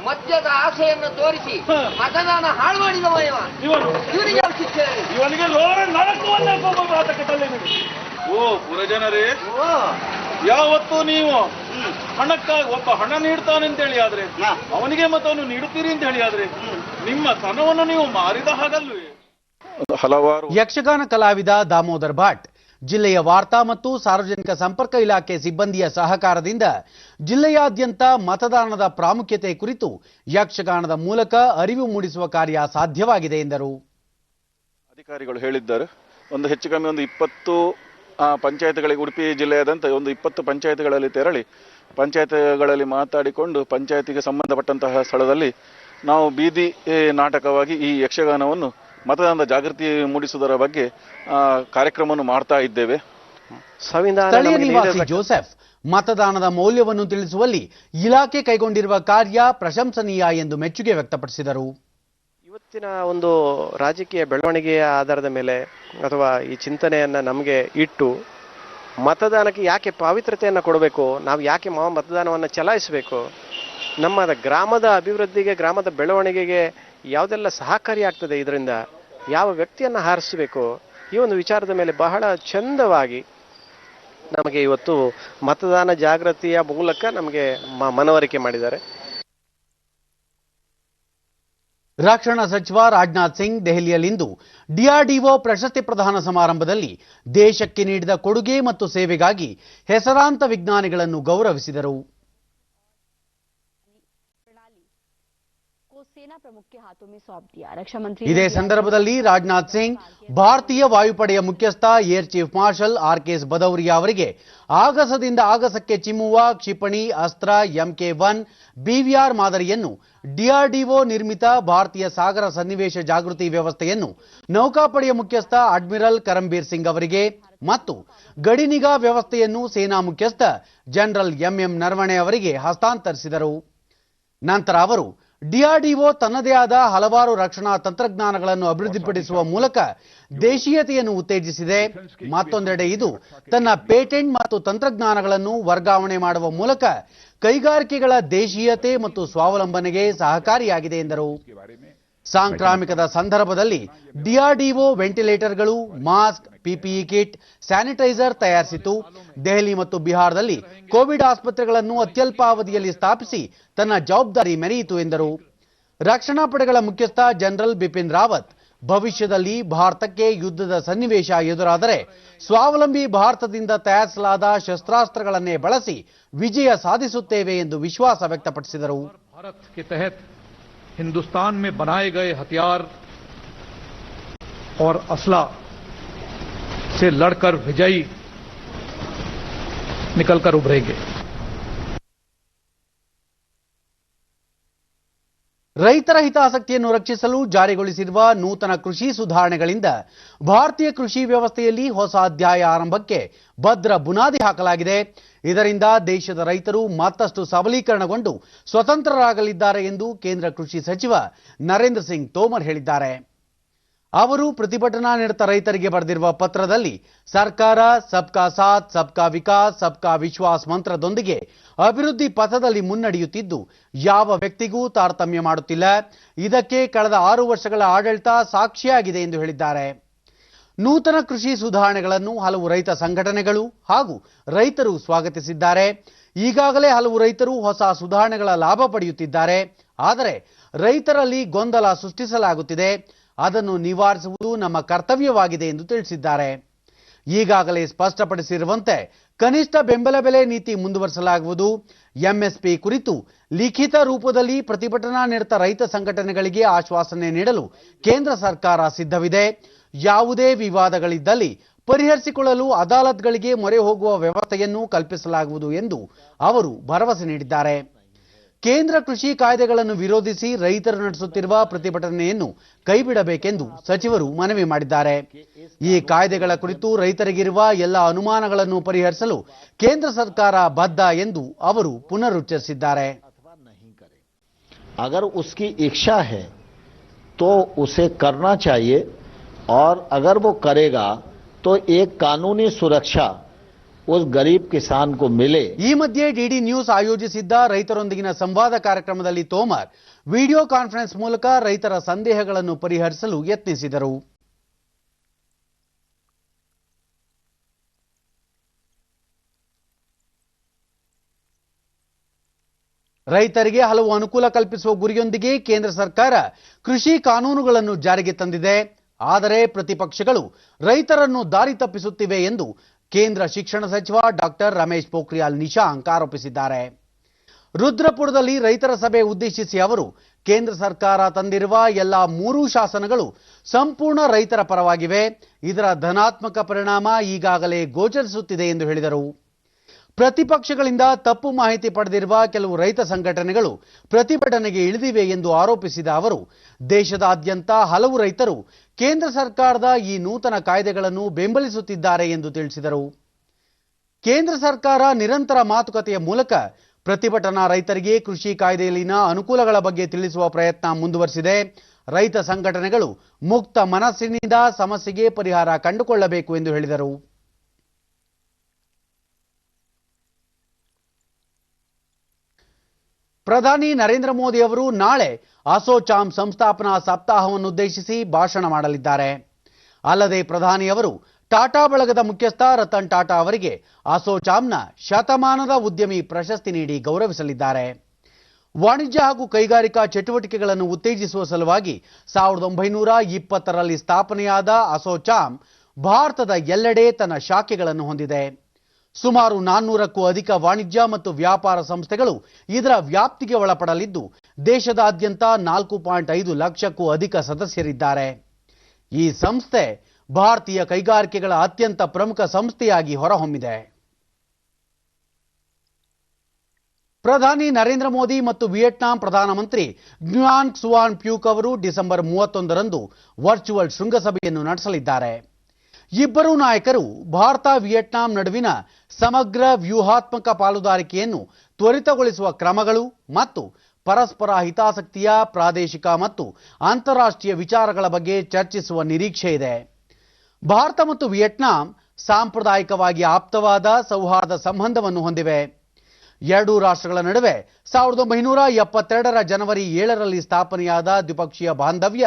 ಮದ್ಯದ ಆಸೆಯನ್ನು ತೋರಿಸಿ ಮತದಾನ ಹಾಳು ಮಾಡಿದವ ಇವನಿಗೆ ಶಿಕ್ಷೆ. ಇವನಿಗೆ 4 4 ಓ ಪುರಜನರೇ, ಯಾವತ್ತೂ ನೀವು ಹಣಕ್ಕಾಗಿ ಒಬ್ಬ ಹಣ ನೀಡ್ತಾನೆ ಅಂತ ಹೇಳಿ ಆದ್ರೆ ಅವನಿಗೆ ಮತವನ್ನು ನೀಡುತ್ತೀರಿ ಅಂತ ಹೇಳಿ ಆದ್ರೆ ನಿಮ್ಮ ತನವನ್ನು ನೀವು ಮಾರಿದ ಹಾಗಲ್ವೇ? ಹಲವಾರು ಯಕ್ಷಗಾನ ಕಲಾವಿದ ದಾಮೋದರ್ ಭಟ್ ಜಿಲ್ಲೆಯ ವಾರ್ತಾ ಮತ್ತು ಸಾರ್ವಜನಿಕ ಸಂಪರ್ಕ ಇಲಾಖೆ ಸಿಬ್ಬಂದಿಯ ಸಹಕಾರದಿಂದ ಜಿಲ್ಲೆಯಾದ್ಯಂತ ಮತದಾನದ ಪ್ರಾಮುಖ್ಯತೆ ಕುರಿತು ಯಕ್ಷಗಾನದ ಮೂಲಕ ಅರಿವು ಮೂಡಿಸುವ ಕಾರ್ಯ ಸಾಧ್ಯವಾಗಿದೆ ಎಂದರು. ಅಧಿಕಾರಿಗಳು ಹೇಳಿದ್ದಾರೆ, ಒಂದು ಹೆಚ್ಚು ಕಮ್ಮಿ ಒಂದು 20 ಪಂಚಾಯತ್ಗಳಿಗೆ, ಉಡುಪಿ ಜಿಲ್ಲೆಯಾದಂಥ ಒಂದು 20 ಪಂಚಾಯತ್ಗಳಲ್ಲಿ ತೆರಳಿ ಪಂಚಾಯತ್ಗಳಲ್ಲಿ ಮಾತಾಡಿಕೊಂಡು ಪಂಚಾಯತಿಗೆ ಸಂಬಂಧಪಟ್ಟಂತಹ ಸ್ಥಳದಲ್ಲಿ ನಾವು ಬೀದಿ ನಾಟಕವಾಗಿ ಈ ಯಕ್ಷಗಾನವನ್ನು ಮತದಾನದ ಜಾಗೃತಿ ಮೂಡಿಸುವುದರ ಬಗ್ಗೆ ಕಾರ್ಯಕ್ರಮವನ್ನು ಮಾಡ್ತಾ ಇದ್ದೇವೆ. ಸ್ಥಳೀಯ ನಿವಾಸಿ ಜೋಸೆಫ್ ಮತದಾನದ ಮೌಲ್ಯವನ್ನು ತಿಳಿಸುವಲ್ಲಿ ಇಲಾಖೆ ಕೈಗೊಂಡಿರುವ ಕಾರ್ಯ ಪ್ರಶಂಸನೀಯ ಎಂದು ಮೆಚ್ಚುಗೆ ವ್ಯಕ್ತಪಡಿಸಿದರು. ಇವತ್ತಿನ ಒಂದು ರಾಜಕೀಯ ಬೆಳವಣಿಗೆಯ ಆಧಾರದ ಮೇಲೆ ಅಥವಾ ಈ ಚಿಂತನೆಯನ್ನ ನಮಗೆ ಇಟ್ಟು ಮತದಾನಕ್ಕೆ ಯಾಕೆ ಪಾವಿತ್ರತೆಯನ್ನು ಕೊಡಬೇಕು, ನಾವು ಯಾಕೆ ಮತದಾನವನ್ನು ಚಲಾಯಿಸಬೇಕು, ನಮ್ಮ ಗ್ರಾಮದ ಅಭಿವೃದ್ಧಿಗೆ, ಗ್ರಾಮದ ಬೆಳವಣಿಗೆಗೆ ಯಾವುದೆಲ್ಲ ಸಹಕಾರಿಯಾಗ್ತದೆ, ಇದರಿಂದ ಯಾವ ವ್ಯಕ್ತಿಯನ್ನು ಹಾರಿಸಬೇಕು, ಈ ಒಂದು ವಿಚಾರದ ಮೇಲೆ ಬಹಳ ಚಂದವಾಗಿ ನಮಗೆ ಇವತ್ತು ಮತದಾನ ಜಾಗೃತಿಯ ಮೂಲಕ ನಮಗೆ ಮನವರಿಕೆ ಮಾಡಿದ್ದಾರೆ. ರಕ್ಷಣಾ ಸಚಿವ ರಾಜನಾಥ್ ಸಿಂಗ್ ದೆಹಲಿಯಲ್ಲಿಂದು ಡಿಆರ್ಡಿಒ ಪ್ರಶಸ್ತಿ ಪ್ರದಾನ ಸಮಾರಂಭದಲ್ಲಿ ದೇಶಕ್ಕೆ ನೀಡಿದ ಕೊಡುಗೆ ಮತ್ತು ಸೇವೆಗಾಗಿ ಹೆಸರಾಂತ ವಿಜ್ಞಾನಿಗಳನ್ನು ಗೌರವಿಸಿದರು. ಇದೇ ಸಂದರ್ಭದಲ್ಲಿ ರಾಜನಾಥ್ ಸಿಂಗ್ ಭಾರತೀಯ ವಾಯುಪಡೆಯ ಮುಖ್ಯಸ್ಥ air chief marshal RKS Bhadauria ಅವರಿಗೆ ಆಗಸದಿಂದ ಆಗಸಕ್ಕೆ ಚಿಮ್ಮುವ ಕ್ಷಿಪಣಿ ಅಸ್ತ್ರ MK1 BVR ಮಾದರಿಯನ್ನು, ಡಿಆರ್ಡಿಒ ನಿರ್ಮಿತ ಭಾರತೀಯ ಸಾಗರ ಸನ್ನಿವೇಶ ಜಾಗೃತಿ ವ್ಯವಸ್ಥೆಯನ್ನು ನೌಕಾಪಡೆಯ ಮುಖ್ಯಸ್ಥ ಅಡ್ಮಿರಲ್ ಕರಂಬೀರ್ ಸಿಂಗ್ ಅವರಿಗೆ ಮತ್ತು ಗಡಿ ನಿಗಾ ವ್ಯವಸ್ಥೆಯನ್ನು ಸೇನಾ ಮುಖ್ಯಸ್ಥ ಜನರಲ್ MM ನರವಣೆ ಅವರಿಗೆ ಹಸ್ತಾಂತರಿಸಿದರು. ನಂತರ ಅವರು ಡಿಆರ್ಡಿಒ ತನ್ನದೇ ಆದ ಹಲವಾರು ರಕ್ಷಣಾ ತಂತ್ರಜ್ಞಾನಗಳನ್ನು ಅಭಿವೃದ್ಧಿಪಡಿಸುವ ಮೂಲಕ ದೇಶೀಯತೆಯನ್ನು ಉತ್ತೇಜಿಸಿದೆ. ಮತ್ತೊಂದೆಡೆ ಇದು ತನ್ನ ಪೇಟೆಂಟ್ ಮತ್ತು ತಂತ್ರಜ್ಞಾನಗಳನ್ನು ವರ್ಗಾವಣೆ ಮಾಡುವ ಮೂಲಕ ಕೈಗಾರಿಕೆಗಳ ದೇಶೀಯತೆ ಮತ್ತು ಸ್ವಾವಲಂಬನೆಗೆ ಸಹಕಾರಿಯಾಗಿದೆ ಎಂದರು. ಸಾಂಕ್ರಾಮಿಕದ ಸಂದರ್ಭದಲ್ಲಿ ಡಿಆರ್ಡಿಒ ವೆಂಟಿಲೇಟರ್ಗಳು, ಮಾಸ್ಕ್, PPE ಕಿಟ್, ಸ್ಯಾನಿಟೈಸರ್ ತಯಾರಿಸಿತು. ದೆಹಲಿ ಮತ್ತು ಬಿಹಾರದಲ್ಲಿ ಕೋವಿಡ್ ಆಸ್ಪತ್ರೆಗಳನ್ನು ಅತ್ಯಲ್ಪಾವಧಿಯಲ್ಲಿ ಸ್ಥಾಪಿಸಿ ತನ್ನ ಜವಾಬ್ದಾರಿ ಮೆರೆಯಿತು ಎಂದರು. ರಕ್ಷಣಾ ಪಡೆಗಳ ಮುಖ್ಯಸ್ಥ ಜನರಲ್ ಬಿಪಿನ್ ರಾವತ್ ಭವಿಷ್ಯದಲ್ಲಿ ಭಾರತಕ್ಕೆ ಯುದ್ಧದ ಸನ್ನಿವೇಶ ಎದುರಾದರೆ ಸ್ವಾವಲಂಬಿ ಭಾರತದಿಂದ ತಯಾರಿಸಲಾದ ಶಸ್ತ್ರಾಸ್ತ್ರಗಳನ್ನೇ ಬಳಸಿ ವಿಜಯ ಸಾಧಿಸುತ್ತೇವೆ ಎಂದು ವಿಶ್ವಾಸ ವ್ಯಕ್ತಪಡಿಸಿದರು. हिंदुस्तान में बनाए गए हथियार और असला से लड़कर विजयी निकलकर उभरेंगे. ರೈತರ ಹಿತಾಸಕ್ತಿಯನ್ನು ರಕ್ಷಿಸಲು ಜಾರಿಗೊಳಿಸಿರುವ ನೂತನ ಕೃಷಿ ಸುಧಾರಣೆಗಳಿಂದ ಭಾರತೀಯ ಕೃಷಿ ವ್ಯವಸ್ಥೆಯಲ್ಲಿ ಹೊಸ ಅಧ್ಯಾಯ ಆರಂಭಕ್ಕೆ ಭದ್ರ ಬುನಾದಿ ಹಾಕಲಾಗಿದೆ. ಇದರಿಂದ ದೇಶದ ರೈತರು ಮತ್ತಷ್ಟು ಸಬಲೀಕರಣಗೊಂಡು ಸ್ವತಂತ್ರರಾಗಲಿದ್ದಾರೆ ಎಂದು ಕೇಂದ್ರ ಕೃಷಿ ಸಚಿವ ನರೇಂದ್ರ ಸಿಂಗ್ ತೋಮರ್ ಹೇಳಿದ್ದಾರೆ. ಅವರು ಪ್ರತಿಭಟನಾ ನಿರತ ರೈತರಿಗೆ ಬರೆದಿರುವ ಪತ್ರದಲ್ಲಿ ಸರ್ಕಾರ ಸಬ್ಕಾ ಸಾಥ್, ಸಬ್ಕಾ ವಿಕಾಸ್, ಸಬ್ಕಾ ವಿಶ್ವಾಸ್ ಮಂತ್ರದೊಂದಿಗೆ ಅಭಿವೃದ್ಧಿ ಪಥದಲ್ಲಿ ಮುನ್ನಡೆಯುತ್ತಿದ್ದು ಯಾವ ವ್ಯಕ್ತಿಗೂ ತಾರತಮ್ಯ ಮಾಡುತ್ತಿಲ್ಲ. ಇದಕ್ಕೆ ಕಳೆದ 6 ವರ್ಷಗಳ ಆಡಳಿತ ಸಾಕ್ಷಿಯಾಗಿದೆ ಎಂದು ಹೇಳಿದ್ದಾರೆ. ನೂತನ ಕೃಷಿ ಸುಧಾರಣೆಗಳನ್ನು ಹಲವು ರೈತ ಸಂಘಟನೆಗಳು ಹಾಗೂ ರೈತರು ಸ್ವಾಗತಿಸಿದ್ದಾರೆ. ಈಗಾಗಲೇ ಹಲವು ರೈತರು ಹೊಸ ಸುಧಾರಣೆಗಳ ಲಾಭ ಪಡೆಯುತ್ತಿದ್ದಾರೆ. ಆದರೆ ರೈತರಲ್ಲಿ ಗೊಂದಲ ಸೃಷ್ಟಿಸಲಾಗುತ್ತಿದೆ. ಅದನ್ನು ನಿವಾರಿಸುವುದು ನಮ್ಮ ಕರ್ತವ್ಯವಾಗಿದೆ ಎಂದು ತಿಳಿಸಿದ್ದಾರೆ. ಈಗಾಗಲೇ ಸ್ಪಷ್ಟಪಡಿಸಿರುವಂತೆ ಕನಿಷ್ಠ ಬೆಂಬಲ ಬೆಲೆ ನೀತಿ ಮುಂದುವರಿಸಲಾಗುವುದು. MSP ಕುರಿತು ಲಿಖಿತ ರೂಪದಲ್ಲಿ ಪ್ರತಿಭಟನಾ ನಿರತ ರೈತ ಸಂಘಟನೆಗಳಿಗೆ ಆಶ್ವಾಸನೆ ನೀಡಲು ಕೇಂದ್ರ ಸರ್ಕಾರ ಸಿದ್ಧವಿದೆ. ಯಾವುದೇ ವಿವಾದಗಳಿದ್ದಲ್ಲಿ ಪರಿಹರಿಸಿಕೊಳ್ಳಲು ಅದಾಲತ್ಗಳಿಗೆ ಮೊರೆ ಹೋಗುವ ವ್ಯವಸ್ಥೆಯನ್ನು ಕಲ್ಪಿಸಲಾಗುವುದು ಎಂದು ಅವರು ಭರವಸೆ ನೀಡಿದ್ದಾರೆ. ಕೇಂದ್ರ ಕೃಷಿ ಕಾಯ್ದೆಗಳನ್ನು ವಿರೋಧಿಸಿ ರೈತರು ನಡೆಸುತ್ತಿರುವ ಪ್ರತಿಭಟನೆಯನ್ನು ಕೈಬಿಡಬೇಕೆಂದು ಸಚಿವರು ಮನವಿ ಮಾಡಿದ್ದಾರೆ. ಈ ಕಾಯ್ದೆಗಳ ಕುರಿತು ರೈತರಿಗಿರುವ ಎಲ್ಲ ಅನುಮಾನಗಳನ್ನು ಪರಿಹರಿಸಲು ಕೇಂದ್ರ ಸರ್ಕಾರ ಬದ್ಧ ಎಂದು ಅವರು ಪುನರುಚ್ಚರಿಸಿದ್ದಾರೆ. अगर उसकी इच्छा है तो उसे करना चाहिए और अगर वो करेगा तो एक कानूनी सुरक्षा उस गरीब किसान को मिले. ಈ ಮಧ್ಯೆ ಡಿಡಿ ನ್ಯೂಸ್ ಆಯೋಜಿಸಿದ್ದ ರೈತರೊಂದಿಗಿನ ಸಂವಾದ ಕಾರ್ಯಕ್ರಮದಲ್ಲಿ ತೋಮರ್ ವಿಡಿಯೋ ಕಾನ್ಫರೆನ್ಸ್ ಮೂಲಕ ರೈತರ ಸಂದೇಹಗಳನ್ನು ಪರಿಹರಿಸಲು ಯತ್ನಿಸಿದರು. ರೈತರಿಗೆ ಹಲವು ಅನುಕೂಲ ಕಲ್ಪಿಸುವ ಗುರಿಯೊಂದಿಗೆ ಕೇಂದ್ರ ಸರ್ಕಾರ ಕೃಷಿ ಕಾನೂನುಗಳನ್ನು ಜಾರಿಗೆ ತಂದಿದೆ. ಆದರೆ ಪ್ರತಿಪಕ್ಷಗಳು ರೈತರನ್ನು ದಾರಿ ತಪ್ಪಿಸುತ್ತಿವೆ ಎಂದು ಕೇಂದ್ರ ಶಿಕ್ಷಣ ಸಚಿವ ಡಾಕ್ಟರ್ ರಮೇಶ್ ಪೋಖ್ರಿಯಾಲ್ ನಿಶಾಂಕ್ ಆರೋಪಿಸಿದ್ದಾರೆ. ರುದ್ರಪುರದಲ್ಲಿ ರೈತರ ಸಭೆ ಉದ್ದೇಶಿಸಿ ಅವರು ಕೇಂದ್ರ ಸರ್ಕಾರ ತಂದಿರುವ ಎಲ್ಲ 3 ಶಾಸನಗಳು ಸಂಪೂರ್ಣ ರೈತರ ಪರವಾಗಿವೆ, ಇದರ ಧನಾತ್ಮಕ ಪರಿಣಾಮ ಈಗಾಗಲೇ ಗೋಚರಿಸುತ್ತಿದೆ ಎಂದು ಹೇಳಿದರು. ಪ್ರತಿಪಕ್ಷಗಳಿಂದ ತಪ್ಪು ಮಾಹಿತಿ ಪಡೆದಿರುವ ಕೆಲವು ರೈತ ಸಂಘಟನೆಗಳು ಪ್ರತಿಭಟನೆಗೆ ಇಳಿದಿವೆ ಎಂದು ಆರೋಪಿಸಿದ ಅವರು ದೇಶದಾದ್ಯಂತ ಹಲವು ರೈತರು ಕೇಂದ್ರ ಸರ್ಕಾರದ ಈ ನೂತನ ಕಾಯ್ದೆಗಳನ್ನು ಬೆಂಬಲಿಸುತ್ತಿದ್ದಾರೆ ಎಂದು ತಿಳಿಸಿದರು. ಕೇಂದ್ರ ಸರ್ಕಾರ ನಿರಂತರ ಮಾತುಕತೆಯ ಮೂಲಕ ಪ್ರತಿಭಟನಾ ರೈತರಿಗೆ ಕೃಷಿ ಕಾಯ್ದೆಯಲ್ಲಿನ ಅನುಕೂಲಗಳ ಬಗ್ಗೆ ತಿಳಿಸುವ ಪ್ರಯತ್ನ ಮುಂದುವರೆಸಿದೆ. ರೈತ ಸಂಘಟನೆಗಳು ಮುಕ್ತ ಮನಸ್ಸಿನಿಂದ ಸಮಸ್ಯೆಗೆ ಪರಿಹಾರ ಕಂಡುಕೊಳ್ಳಬೇಕು ಎಂದು ಹೇಳಿದರು. ಪ್ರಧಾನಿ ನರೇಂದ್ರ ಮೋದಿ ಅವರು ನಾಳೆ ಅಸೋಚಾಮ್ ಸಂಸ್ಥಾಪನಾ ಸಪ್ತಾಹವನ್ನುದ್ದೇಶಿಸಿ ಭಾಷಣ ಮಾಡಲಿದ್ದಾರೆ. ಅಲ್ಲದೆ ಪ್ರಧಾನಿಯವರು ಟಾಟಾ ಬಳಗದ ಮುಖ್ಯಸ್ಥ ರತನ್ ಟಾಟಾ ಅವರಿಗೆ ಅಸೋಚಾಮ್ನ ಶತಮಾನದ ಉದ್ಯಮಿ ಪ್ರಶಸ್ತಿ ನೀಡಿ ಗೌರವಿಸಲಿದ್ದಾರೆ. ವಾಣಿಜ್ಯ ಹಾಗೂ ಕೈಗಾರಿಕಾ ಚಟುವಟಿಕೆಗಳನ್ನು ಉತ್ತೇಜಿಸುವ ಸಲುವಾಗಿ 1920ರಲ್ಲಿ ಸ್ಥಾಪನೆಯಾದ ಅಸೋಚಾಮ್ ಭಾರತದ ಎಲ್ಲೆಡೆ ತನ್ನ ಶಾಖೆಗಳನ್ನು ಹೊಂದಿದೆ. ಸುಮಾರು 400ಕ್ಕೂ ಅಧಿಕ ವಾಣಿಜ್ಯ ಮತ್ತು ವ್ಯಾಪಾರ ಸಂಸ್ಥೆಗಳು ಇದರ ವ್ಯಾಪ್ತಿಗೆ ಒಳಪಡಲಿದ್ದು ದೇಶದಾದ್ಯಂತ 4.5 ಲಕ್ಷಕ್ಕೂ ಅಧಿಕ ಸದಸ್ಯರಿದ್ದಾರೆ. ಈ ಸಂಸ್ಥೆ ಭಾರತೀಯ ಕೈಗಾರಿಕೆಗಳ ಅತ್ಯಂತ ಪ್ರಮುಖ ಸಂಸ್ಥೆಯಾಗಿ ಹೊರಹೊಮ್ಮಿದೆ. ಪ್ರಧಾನಿ ನರೇಂದ್ರ ಮೋದಿ ಮತ್ತು ವಿಯೆಟ್ನಾಂ ಪ್ರಧಾನಮಂತ್ರಿ ನ್ಯುಯಾನ್ ಕ್ಸುವಾನ್ ಫ್ಯೂಕ್ ಅವರು ಡಿಸೆಂಬರ್ 31ರಂದು ವರ್ಚುವಲ್ ಶೃಂಗಸಭೆಯನ್ನು ನಡೆಸಲಿದ್ದಾರೆ. ಇಬ್ಬರೂ ನಾಯಕರು ಭಾರತ ವಿಯೆಟ್ನಾಂ ನಡುವಿನ ಸಮಗ್ರ ವ್ಯೂಹಾತ್ಮಕ ಪಾಲುದಾರಿಕೆಯನ್ನು ತ್ವರಿತಗೊಳಿಸುವ ಕ್ರಮಗಳು ಮತ್ತು ಪರಸ್ಪರ ಹಿತಾಸಕ್ತಿಯ ಪ್ರಾದೇಶಿಕ ಮತ್ತು ಅಂತಾರಾಷ್ಟ್ರೀಯ ವಿಚಾರಗಳ ಬಗ್ಗೆ ಚರ್ಚಿಸುವ ನಿರೀಕ್ಷೆ ಇದೆ. ಭಾರತ ಮತ್ತು ವಿಯೆಟ್ನಾಂ ಸಾಂಪ್ರದಾಯಿಕವಾಗಿ ಆಪ್ತವಾದ ಸೌಹಾರ್ದ ಸಂಬಂಧವನ್ನು ಹೊಂದಿವೆ. ಎರಡೂ ರಾಷ್ಟ್ರಗಳ ನಡುವೆ 1972ರ ಜನವರಿ 7ರಲ್ಲಿ ಸ್ಥಾಪನೆಯಾದ ದ್ವಿಪಕ್ಷೀಯ ಬಾಂಧವ್ಯ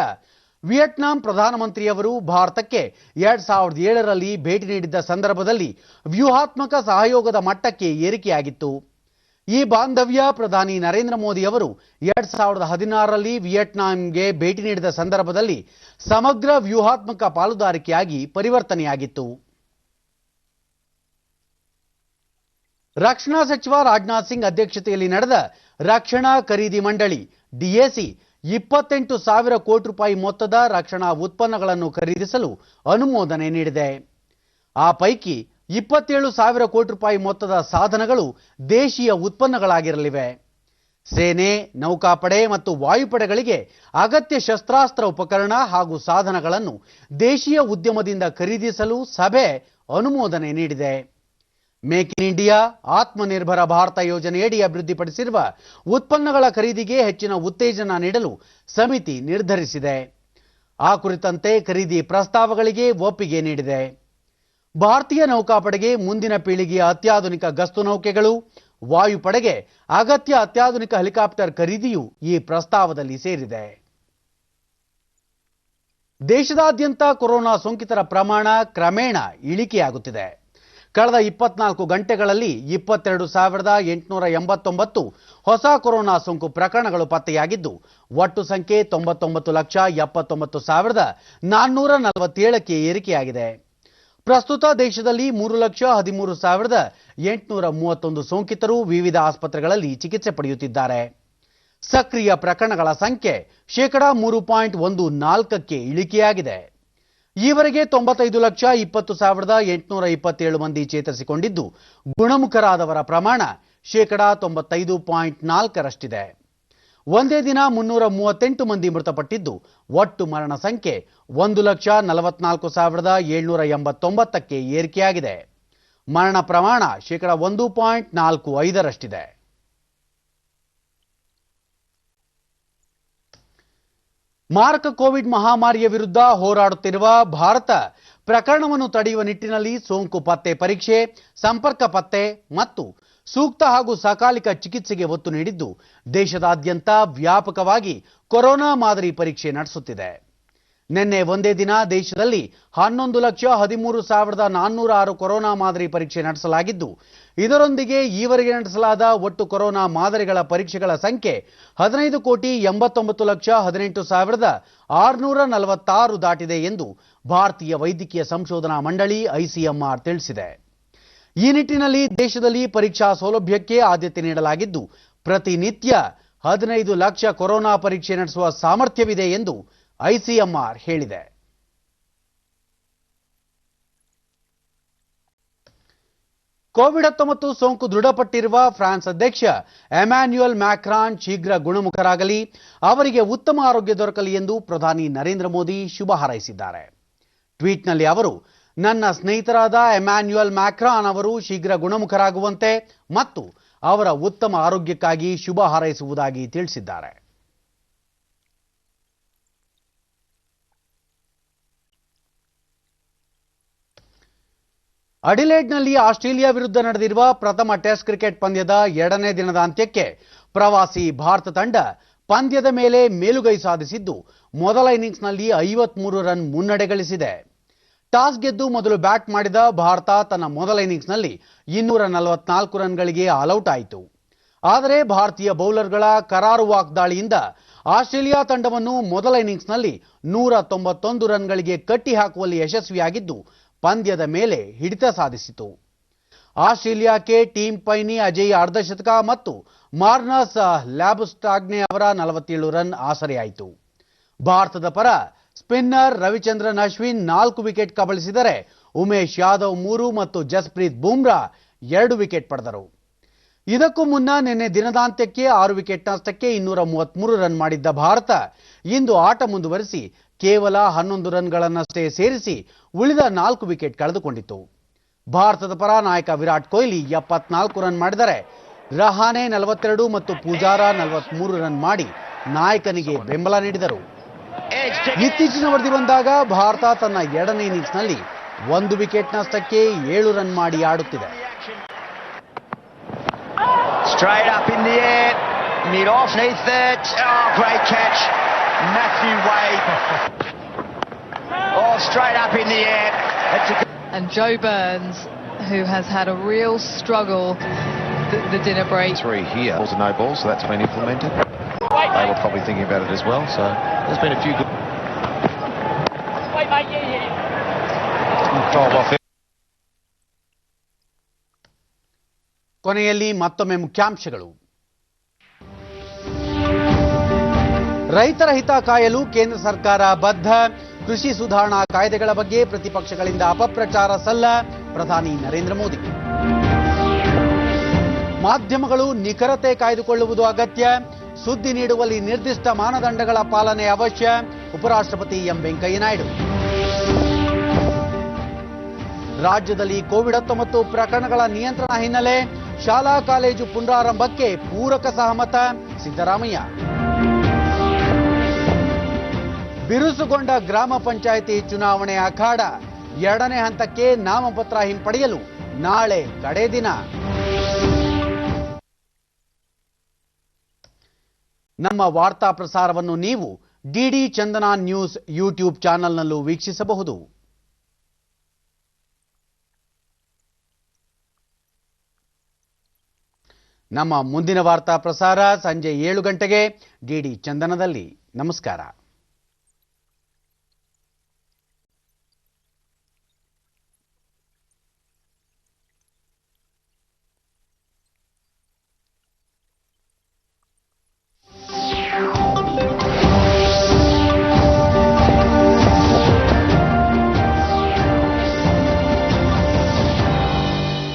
ವಿಯೆಟ್ನಾಂ ಪ್ರಧಾನಮಂತ್ರಿಯವರು ಭಾರತಕ್ಕೆ 2007ರಲ್ಲಿ ಭೇಟಿ ನೀಡಿದ್ದ ಸಂದರ್ಭದಲ್ಲಿ ವ್ಯೂಹಾತ್ಮಕ ಸಹಯೋಗದ ಮಟ್ಟಕ್ಕೆ ಏರಿಕೆಯಾಗಿತ್ತು. ಈ ಬಾಂಧವ್ಯ ಪ್ರಧಾನಿ ನರೇಂದ್ರ ಮೋದಿ ಅವರು 2016ರಲ್ಲಿ ವಿಯೆಟ್ನಾಂಗೆ ಭೇಟಿ ನೀಡಿದ ಸಂದರ್ಭದಲ್ಲಿ ಸಮಗ್ರ ವ್ಯೂಹಾತ್ಮಕ ಪಾಲುದಾರಿಕೆಯಾಗಿ ಪರಿವರ್ತನೆಯಾಗಿತ್ತು. ರಕ್ಷಣಾ ಸಚಿವ ರಾಜನಾಥ್ ಸಿಂಗ್ ಅಧ್ಯಕ್ಷತೆಯಲ್ಲಿ ನಡೆದ ರಕ್ಷಣಾ ಖರೀದಿ ಮಂಡಳಿ ಡಿಎಸಿ 28,000 ಕೋಟಿ ರೂಪಾಯಿ ಮೊತ್ತದ ರಕ್ಷಣಾ ಉತ್ಪನ್ನಗಳನ್ನು ಖರೀದಿಸಲು ಅನುಮೋದನೆ ನೀಡಿದೆ. ಆ ಪೈಕಿ 27,000 ಕೋಟಿ ರೂಪಾಯಿ ಮೊತ್ತದ ಸಾಧನಗಳು ದೇಶೀಯ ಉತ್ಪನ್ನಗಳಾಗಿರಲಿವೆ. ಸೇನೆ, ನೌಕಾಪಡೆ ಮತ್ತು ವಾಯುಪಡೆಗಳಿಗೆ ಅಗತ್ಯ ಶಸ್ತ್ರಾಸ್ತ್ರ ಉಪಕರಣ ಹಾಗೂ ಸಾಧನಗಳನ್ನು ದೇಶೀಯ ಉದ್ಯಮದಿಂದ ಖರೀದಿಸಲು ಸಭೆ ಅನುಮೋದನೆ ನೀಡಿದೆ. Make in India, Atmanirbhar Bharat ಯೋಜನೆಯಡಿ ಅಭಿವೃದ್ಧಿಪಡಿಸಿರುವ ಉತ್ಪನ್ನಗಳ ಖರೀದಿಗೆ ಹೆಚ್ಚಿನ ಉತ್ತೇಜನ ನೀಡಲು ಸಮಿತಿ ನಿರ್ಧರಿಸಿದೆ. ಆ ಕುರಿತಂತೆ ಖರೀದಿ ಪ್ರಸ್ತಾವಗಳಿಗೆ ಒಪ್ಪಿಗೆ ನೀಡಿದೆ. ಭಾರತೀಯ ನೌಕಾಪಡೆಗೆ ಮುಂದಿನ ಪೀಳಿಗೆಯ ಅತ್ಯಾಧುನಿಕ ಗಸ್ತು ನೌಕೆಗಳು, ವಾಯುಪಡೆಗೆ ಅಗತ್ಯ ಅತ್ಯಾಧುನಿಕ ಹೆಲಿಕಾಪ್ಟರ್ ಖರೀದಿಯು ಈ ಪ್ರಸ್ತಾವದಲ್ಲಿ ಸೇರಿದೆ. ದೇಶದಾದ್ಯಂತ ಕೊರೋನಾ ಸೋಂಕಿತರ ಪ್ರಮಾಣ ಕ್ರಮೇಣ ಇಳಿಕೆಯಾಗುತ್ತಿದೆ. ಕಳೆದ 24 ಗಂಟೆಗಳಲ್ಲಿ 22,889 ಹೊಸ ಕೊರೋನಾ ಸೋಂಕು ಪ್ರಕರಣಗಳು ಪತ್ತೆಯಾಗಿದ್ದು ಒಟ್ಟು ಸಂಖ್ಯೆ 99,79,447ಕ್ಕೆ ಏರಿಕೆಯಾಗಿದೆ. ಪ್ರಸ್ತುತ ದೇಶದಲ್ಲಿ 3,13,831 ಸೋಂಕಿತರು ವಿವಿಧ ಆಸ್ಪತ್ರೆಗಳಲ್ಲಿ ಚಿಕಿತ್ಸೆ ಪಡೆಯುತ್ತಿದ್ದಾರೆ. ಸಕ್ರಿಯ ಪ್ರಕರಣಗಳ ಸಂಖ್ಯೆ 3.14ಕ್ಕೆ ಇಳಿಕೆಯಾಗಿದೆ. ಈವರೆಗೆ 95,20,827 ಮಂದಿ ಚೇತರಿಸಿಕೊಂಡಿದ್ದು ಗುಣಮುಖರಾದವರ ಪ್ರಮಾಣ 95.4ರಷ್ಟಿದೆ. ಒಂದೇ ದಿನ 338 ಮಂದಿ ಮೃತಪಟ್ಟಿದ್ದು ಒಟ್ಟು ಮರಣ ಸಂಖ್ಯೆ 1,44,789ಕ್ಕೆ ಏರಿಕೆಯಾಗಿದೆ. ಮರಣ ಪ್ರಮಾಣ 1.45ರಷ್ಟಿದೆ. ಮಾರಕ ಕೋವಿಡ್ ಮಹಾಮಾರಿಯ ವಿರುದ್ಧ ಹೋರಾಡುತ್ತಿರುವ ಭಾರತ ಪ್ರಕರಣವನ್ನು ತಡೆಯುವ ನಿಟ್ಟಿನಲ್ಲಿ ಸೋಂಕು ಪತ್ತೆ ಪರೀಕ್ಷೆ, ಸಂಪರ್ಕ ಪತ್ತೆ ಮತ್ತು ಸೂಕ್ತ ಹಾಗೂ ಸಕಾಲಿಕ ಚಿಕಿತ್ಸೆಗೆ ಒತ್ತು ನೀಡಿದ್ದು ದೇಶದಾದ್ಯಂತ ವ್ಯಾಪಕವಾಗಿ ಕೊರೋನಾ ಮಾದರಿ ಪರೀಕ್ಷೆ ನಡೆಸುತ್ತಿದೆ. ನಿನ್ನೆ ಒಂದೇ ದಿನ ದೇಶದಲ್ಲಿ 11,13,406 ಕೊರೋನಾ ಮಾದರಿ ಪರೀಕ್ಷೆ ನಡೆಸಲಾಗಿದ್ದು, ಇದರೊಂದಿಗೆ ಈವರೆಗೆ ನಡೆಸಲಾದ ಒಟ್ಟು ಕೊರೋನಾ ಮಾದರಿಗಳ ಪರೀಕ್ಷೆಗಳ ಸಂಖ್ಯೆ 15,18,18,646 ದಾಟಿದೆ ಎಂದು ಭಾರತೀಯ ವೈದ್ಯಕೀಯ ಸಂಶೋಧನಾ ಮಂಡಳಿ ಐಸಿಎಂಆರ್ ತಿಳಿಸಿದೆ. ಈ ನಿಟ್ಟಿನಲ್ಲಿ ದೇಶದಲ್ಲಿ ಪರೀಕ್ಷಾ ಸೌಲಭ್ಯಕ್ಕೆ ಆದ್ಯತೆ ನೀಡಲಾಗಿದ್ದು, ಪ್ರತಿನಿತ್ಯ 15 ಲಕ್ಷ ಕೊರೋನಾ ಪರೀಕ್ಷೆ ನಡೆಸುವ ಸಾಮರ್ಥ್ಯವಿದೆ ಎಂದು ಐಸಿಎಂಆರ್ ಹೇಳಿದೆ. ಕೋವಿಡ್-19 ಸೋಂಕು ದೃಢಪಟ್ಟಿರುವ ಫ್ರಾನ್ಸ್ ಅಧ್ಯಕ್ಷ ಎಮ್ಯಾನ್ಯುಯಲ್ ಮ್ಯಾಕ್ರಾನ್ ಶೀಘ್ರ ಗುಣಮುಖರಾಗಲಿ, ಅವರಿಗೆ ಉತ್ತಮ ಆರೋಗ್ಯ ದೊರಕಲಿ ಎಂದು ಪ್ರಧಾನಿ ನರೇಂದ್ರ ಮೋದಿ ಶುಭ ಹಾರೈಸಿದ್ದಾರೆ. ಟ್ವೀಟ್ನಲ್ಲಿ ಅವರು, ನನ್ನ ಸ್ನೇಹಿತರಾದ ಎಮ್ಯಾನ್ಯುಯಲ್ ಮ್ಯಾಕ್ರಾನ್ ಅವರು ಶೀಘ್ರ ಗುಣಮುಖರಾಗುವಂತೆ ಮತ್ತು ಅವರ ಉತ್ತಮ ಆರೋಗ್ಯಕ್ಕಾಗಿ ಶುಭ ಹಾರೈಸುವುದಾಗಿ ತಿಳಿಸಿದ್ದಾರೆ. ಅಡಿಲೇಡ್ನಲ್ಲಿ ಆಸ್ಟ್ರೇಲಿಯಾ ವಿರುದ್ಧ ನಡೆದಿರುವ ಪ್ರಥಮ ಟೆಸ್ಟ್ ಕ್ರಿಕೆಟ್ ಪಂದ್ಯದ 2ನೇ ದಿನದ ಅಂತ್ಯಕ್ಕೆ ಪ್ರವಾಸಿ ಭಾರತ ತಂಡ ಪಂದ್ಯದ ಮೇಲೆ ಮೇಲುಗೈ ಸಾಧಿಸಿದ್ದು, ಮೊದಲ ಇನ್ನಿಂಗ್ಸ್ನಲ್ಲಿ 53 ರನ್ ಮುನ್ನಡೆ ಗಳಿಸಿದೆ. ಟಾಸ್ ಗೆದ್ದು ಮೊದಲು ಬ್ಯಾಟ್ ಮಾಡಿದ ಭಾರತ ತನ್ನ ಮೊದಲ ಇನ್ನಿಂಗ್ಸ್ನಲ್ಲಿ 244 ರನ್ಗಳಿಗೆ ಆಲ್ಔಟ್ ಆಯಿತು. ಆದರೆ ಭಾರತೀಯ ಬೌಲರ್ಗಳ ಕರಾರುವಾಕ್ ದಾಳಿಯಿಂದ ಆಸ್ಟ್ರೇಲಿಯಾ ತಂಡವನ್ನು ಮೊದಲ ಇನ್ನಿಂಗ್ಸ್ನಲ್ಲಿ 191 ರನ್ಗಳಿಗೆ ಕಟ್ಟಿ ಹಾಕುವಲ್ಲಿ ಯಶಸ್ವಿಯಾಗಿದ್ದು, ಪಂದ್ಯದ ಮೇಲೆ ಹಿಡಿತ ಸಾಧಿಸಿತು. ಆಸ್ಟ್ರೇಲಿಯಾಕ್ಕೆ ಟೀಮ್ ಪೈನಿ ಅಜಯ್ ಅರ್ಧಶತಕ ಮತ್ತು ಮಾರ್ನಸ್ ಲ್ಯಾಬ್ಸ್ಟಾಗ್ನೆ ಅವರ 47 ರನ್ ಆಸರೆಯಾಯಿತು. ಭಾರತದ ಪರ ಸ್ಪಿನ್ನರ್ ರವಿಚಂದ್ರನ್ ಅಶ್ವಿನ್ 4 ವಿಕೆಟ್ ಕಬಳಿಸಿದರೆ ಉಮೇಶ್ ಯಾದವ್ 3 ಮತ್ತು ಜಸ್ಪ್ರೀತ್ ಬುಮ್ರಾ 2 ವಿಕೆಟ್ ಪಡೆದರು. ಇದಕ್ಕೂ ಮುನ್ನ ನಿನ್ನೆ ದಿನದಾಂತ್ಯಕ್ಕೆ 6 ವಿಕೆಟ್ ನಷ್ಟಕ್ಕೆ 233 ರನ್ ಮಾಡಿದ್ದ ಭಾರತ ಇಂದು ಆಟ ಮುಂದುವರಿಸಿ ಕೇವಲ 11 ರನ್ಗಳನ್ನಷ್ಟೇ ಸೇರಿಸಿ ಉಳಿದ 4 ವಿಕೆಟ್ ಕಳೆದುಕೊಂಡಿತು. ಭಾರತದ ಪರ ನಾಯಕ ವಿರಾಟ್ ಕೊಹ್ಲಿ 74 ರನ್ ಮಾಡಿದರೆ ರಹಾನೆ 42 ಮತ್ತು ಪೂಜಾರ 43 ರನ್ ಮಾಡಿ ನಾಯಕನಿಗೆ ಬೆಂಬಲ ನೀಡಿದರು. ಇತ್ತೀಚಿನ ವರದಿ ಬಂದಾಗ ಭಾರತ ತನ್ನ 2ನೇ ಇನ್ನಿಂಗ್ಸ್ನಲ್ಲಿ 1 ವಿಕೆಟ್ ನಷ್ಟಕ್ಕೆ 7 ರನ್ ಮಾಡಿ ಆಡುತ್ತಿದೆ. Straight up in the air, mid off, neath it. Oh, great catch, Matthew Wade. Oh, straight up in the air. And Joe Burns, who has had a real struggle the dinner break. 3 here, balls and no balls, so that's been implemented. They were probably thinking about it as well, so there's been a few good. ಕೊನೆಯಲ್ಲಿ ಮತ್ತೊಮ್ಮೆ ಮುಖ್ಯಾಂಶಗಳು. ರೈತರ ಹಿತ ಕಾಯಲು ಕೇಂದ್ರ ಸರ್ಕಾರ ಬದ್ಧ, ಕೃಷಿ ಸುಧಾರಣಾ ಕಾಯ್ದೆಗಳ ಬಗ್ಗೆ ಪ್ರತಿಪಕ್ಷಗಳಿಂದ ಅಪಪ್ರಚಾರ ಸಲ್ಲ, ಪ್ರಧಾನಿ ನರೇಂದ್ರ ಮೋದಿ. ಮಾಧ್ಯಮಗಳು ನಿಖರತೆ ಕಾಯ್ದುಕೊಳ್ಳುವುದು ಅಗತ್ಯ, ಸುದ್ದಿ ನೀಡುವಲ್ಲಿ ನಿರ್ದಿಷ್ಟ ಮಾನದಂಡಗಳ ಪಾಲನೆ ಅವಶ್ಯ, ಉಪರಾಷ್ಟ್ರಪತಿ ಎಂ ವೆಂಕಯ್ಯ ನಾಯ್ಡು. ರಾಜ್ಯದಲ್ಲಿ ಕೋವಿಡ್-19 ಪ್ರಕರಣಗಳ ನಿಯಂತ್ರಣ ಹಿನ್ನೆಲೆ ಶಾಲಾ ಕಾಲೇಜು ಪುನರಾರಂಭಕ್ಕೆ ಪೂರಕ ಸಹಮತ, ಸಿದ್ದರಾಮಯ್ಯ. ಬಿರುಸುಗೊಂಡ ಗ್ರಾಮ ಪಂಚಾಯಿತಿ ಚುನಾವಣೆ ಅಖಾಡ, 2ನೇ ಹಂತಕ್ಕೆ ನಾಮಪತ್ರ ಹಿಂಪಡೆಯಲು ನಾಳೆ ಕಡೆ ದಿನ. ನಮ್ಮ ವಾರ್ತಾ ಪ್ರಸಾರವನ್ನು ನೀವು ಡಿಡಿ ಚಂದನ ನ್ಯೂಸ್ ಯೂಟ್ಯೂಬ್ ಚಾನೆಲ್ನಲ್ಲೂ ವೀಕ್ಷಿಸಬಹುದು. ನಮ್ಮ ಮುಂದಿನ ವಾರ್ತಾ ಪ್ರಸಾರ ಸಂಜೆ 7 ಗಂಟೆಗೆ ಡಿಡಿ ಚಂದನದಲ್ಲಿ. ನಮಸ್ಕಾರ.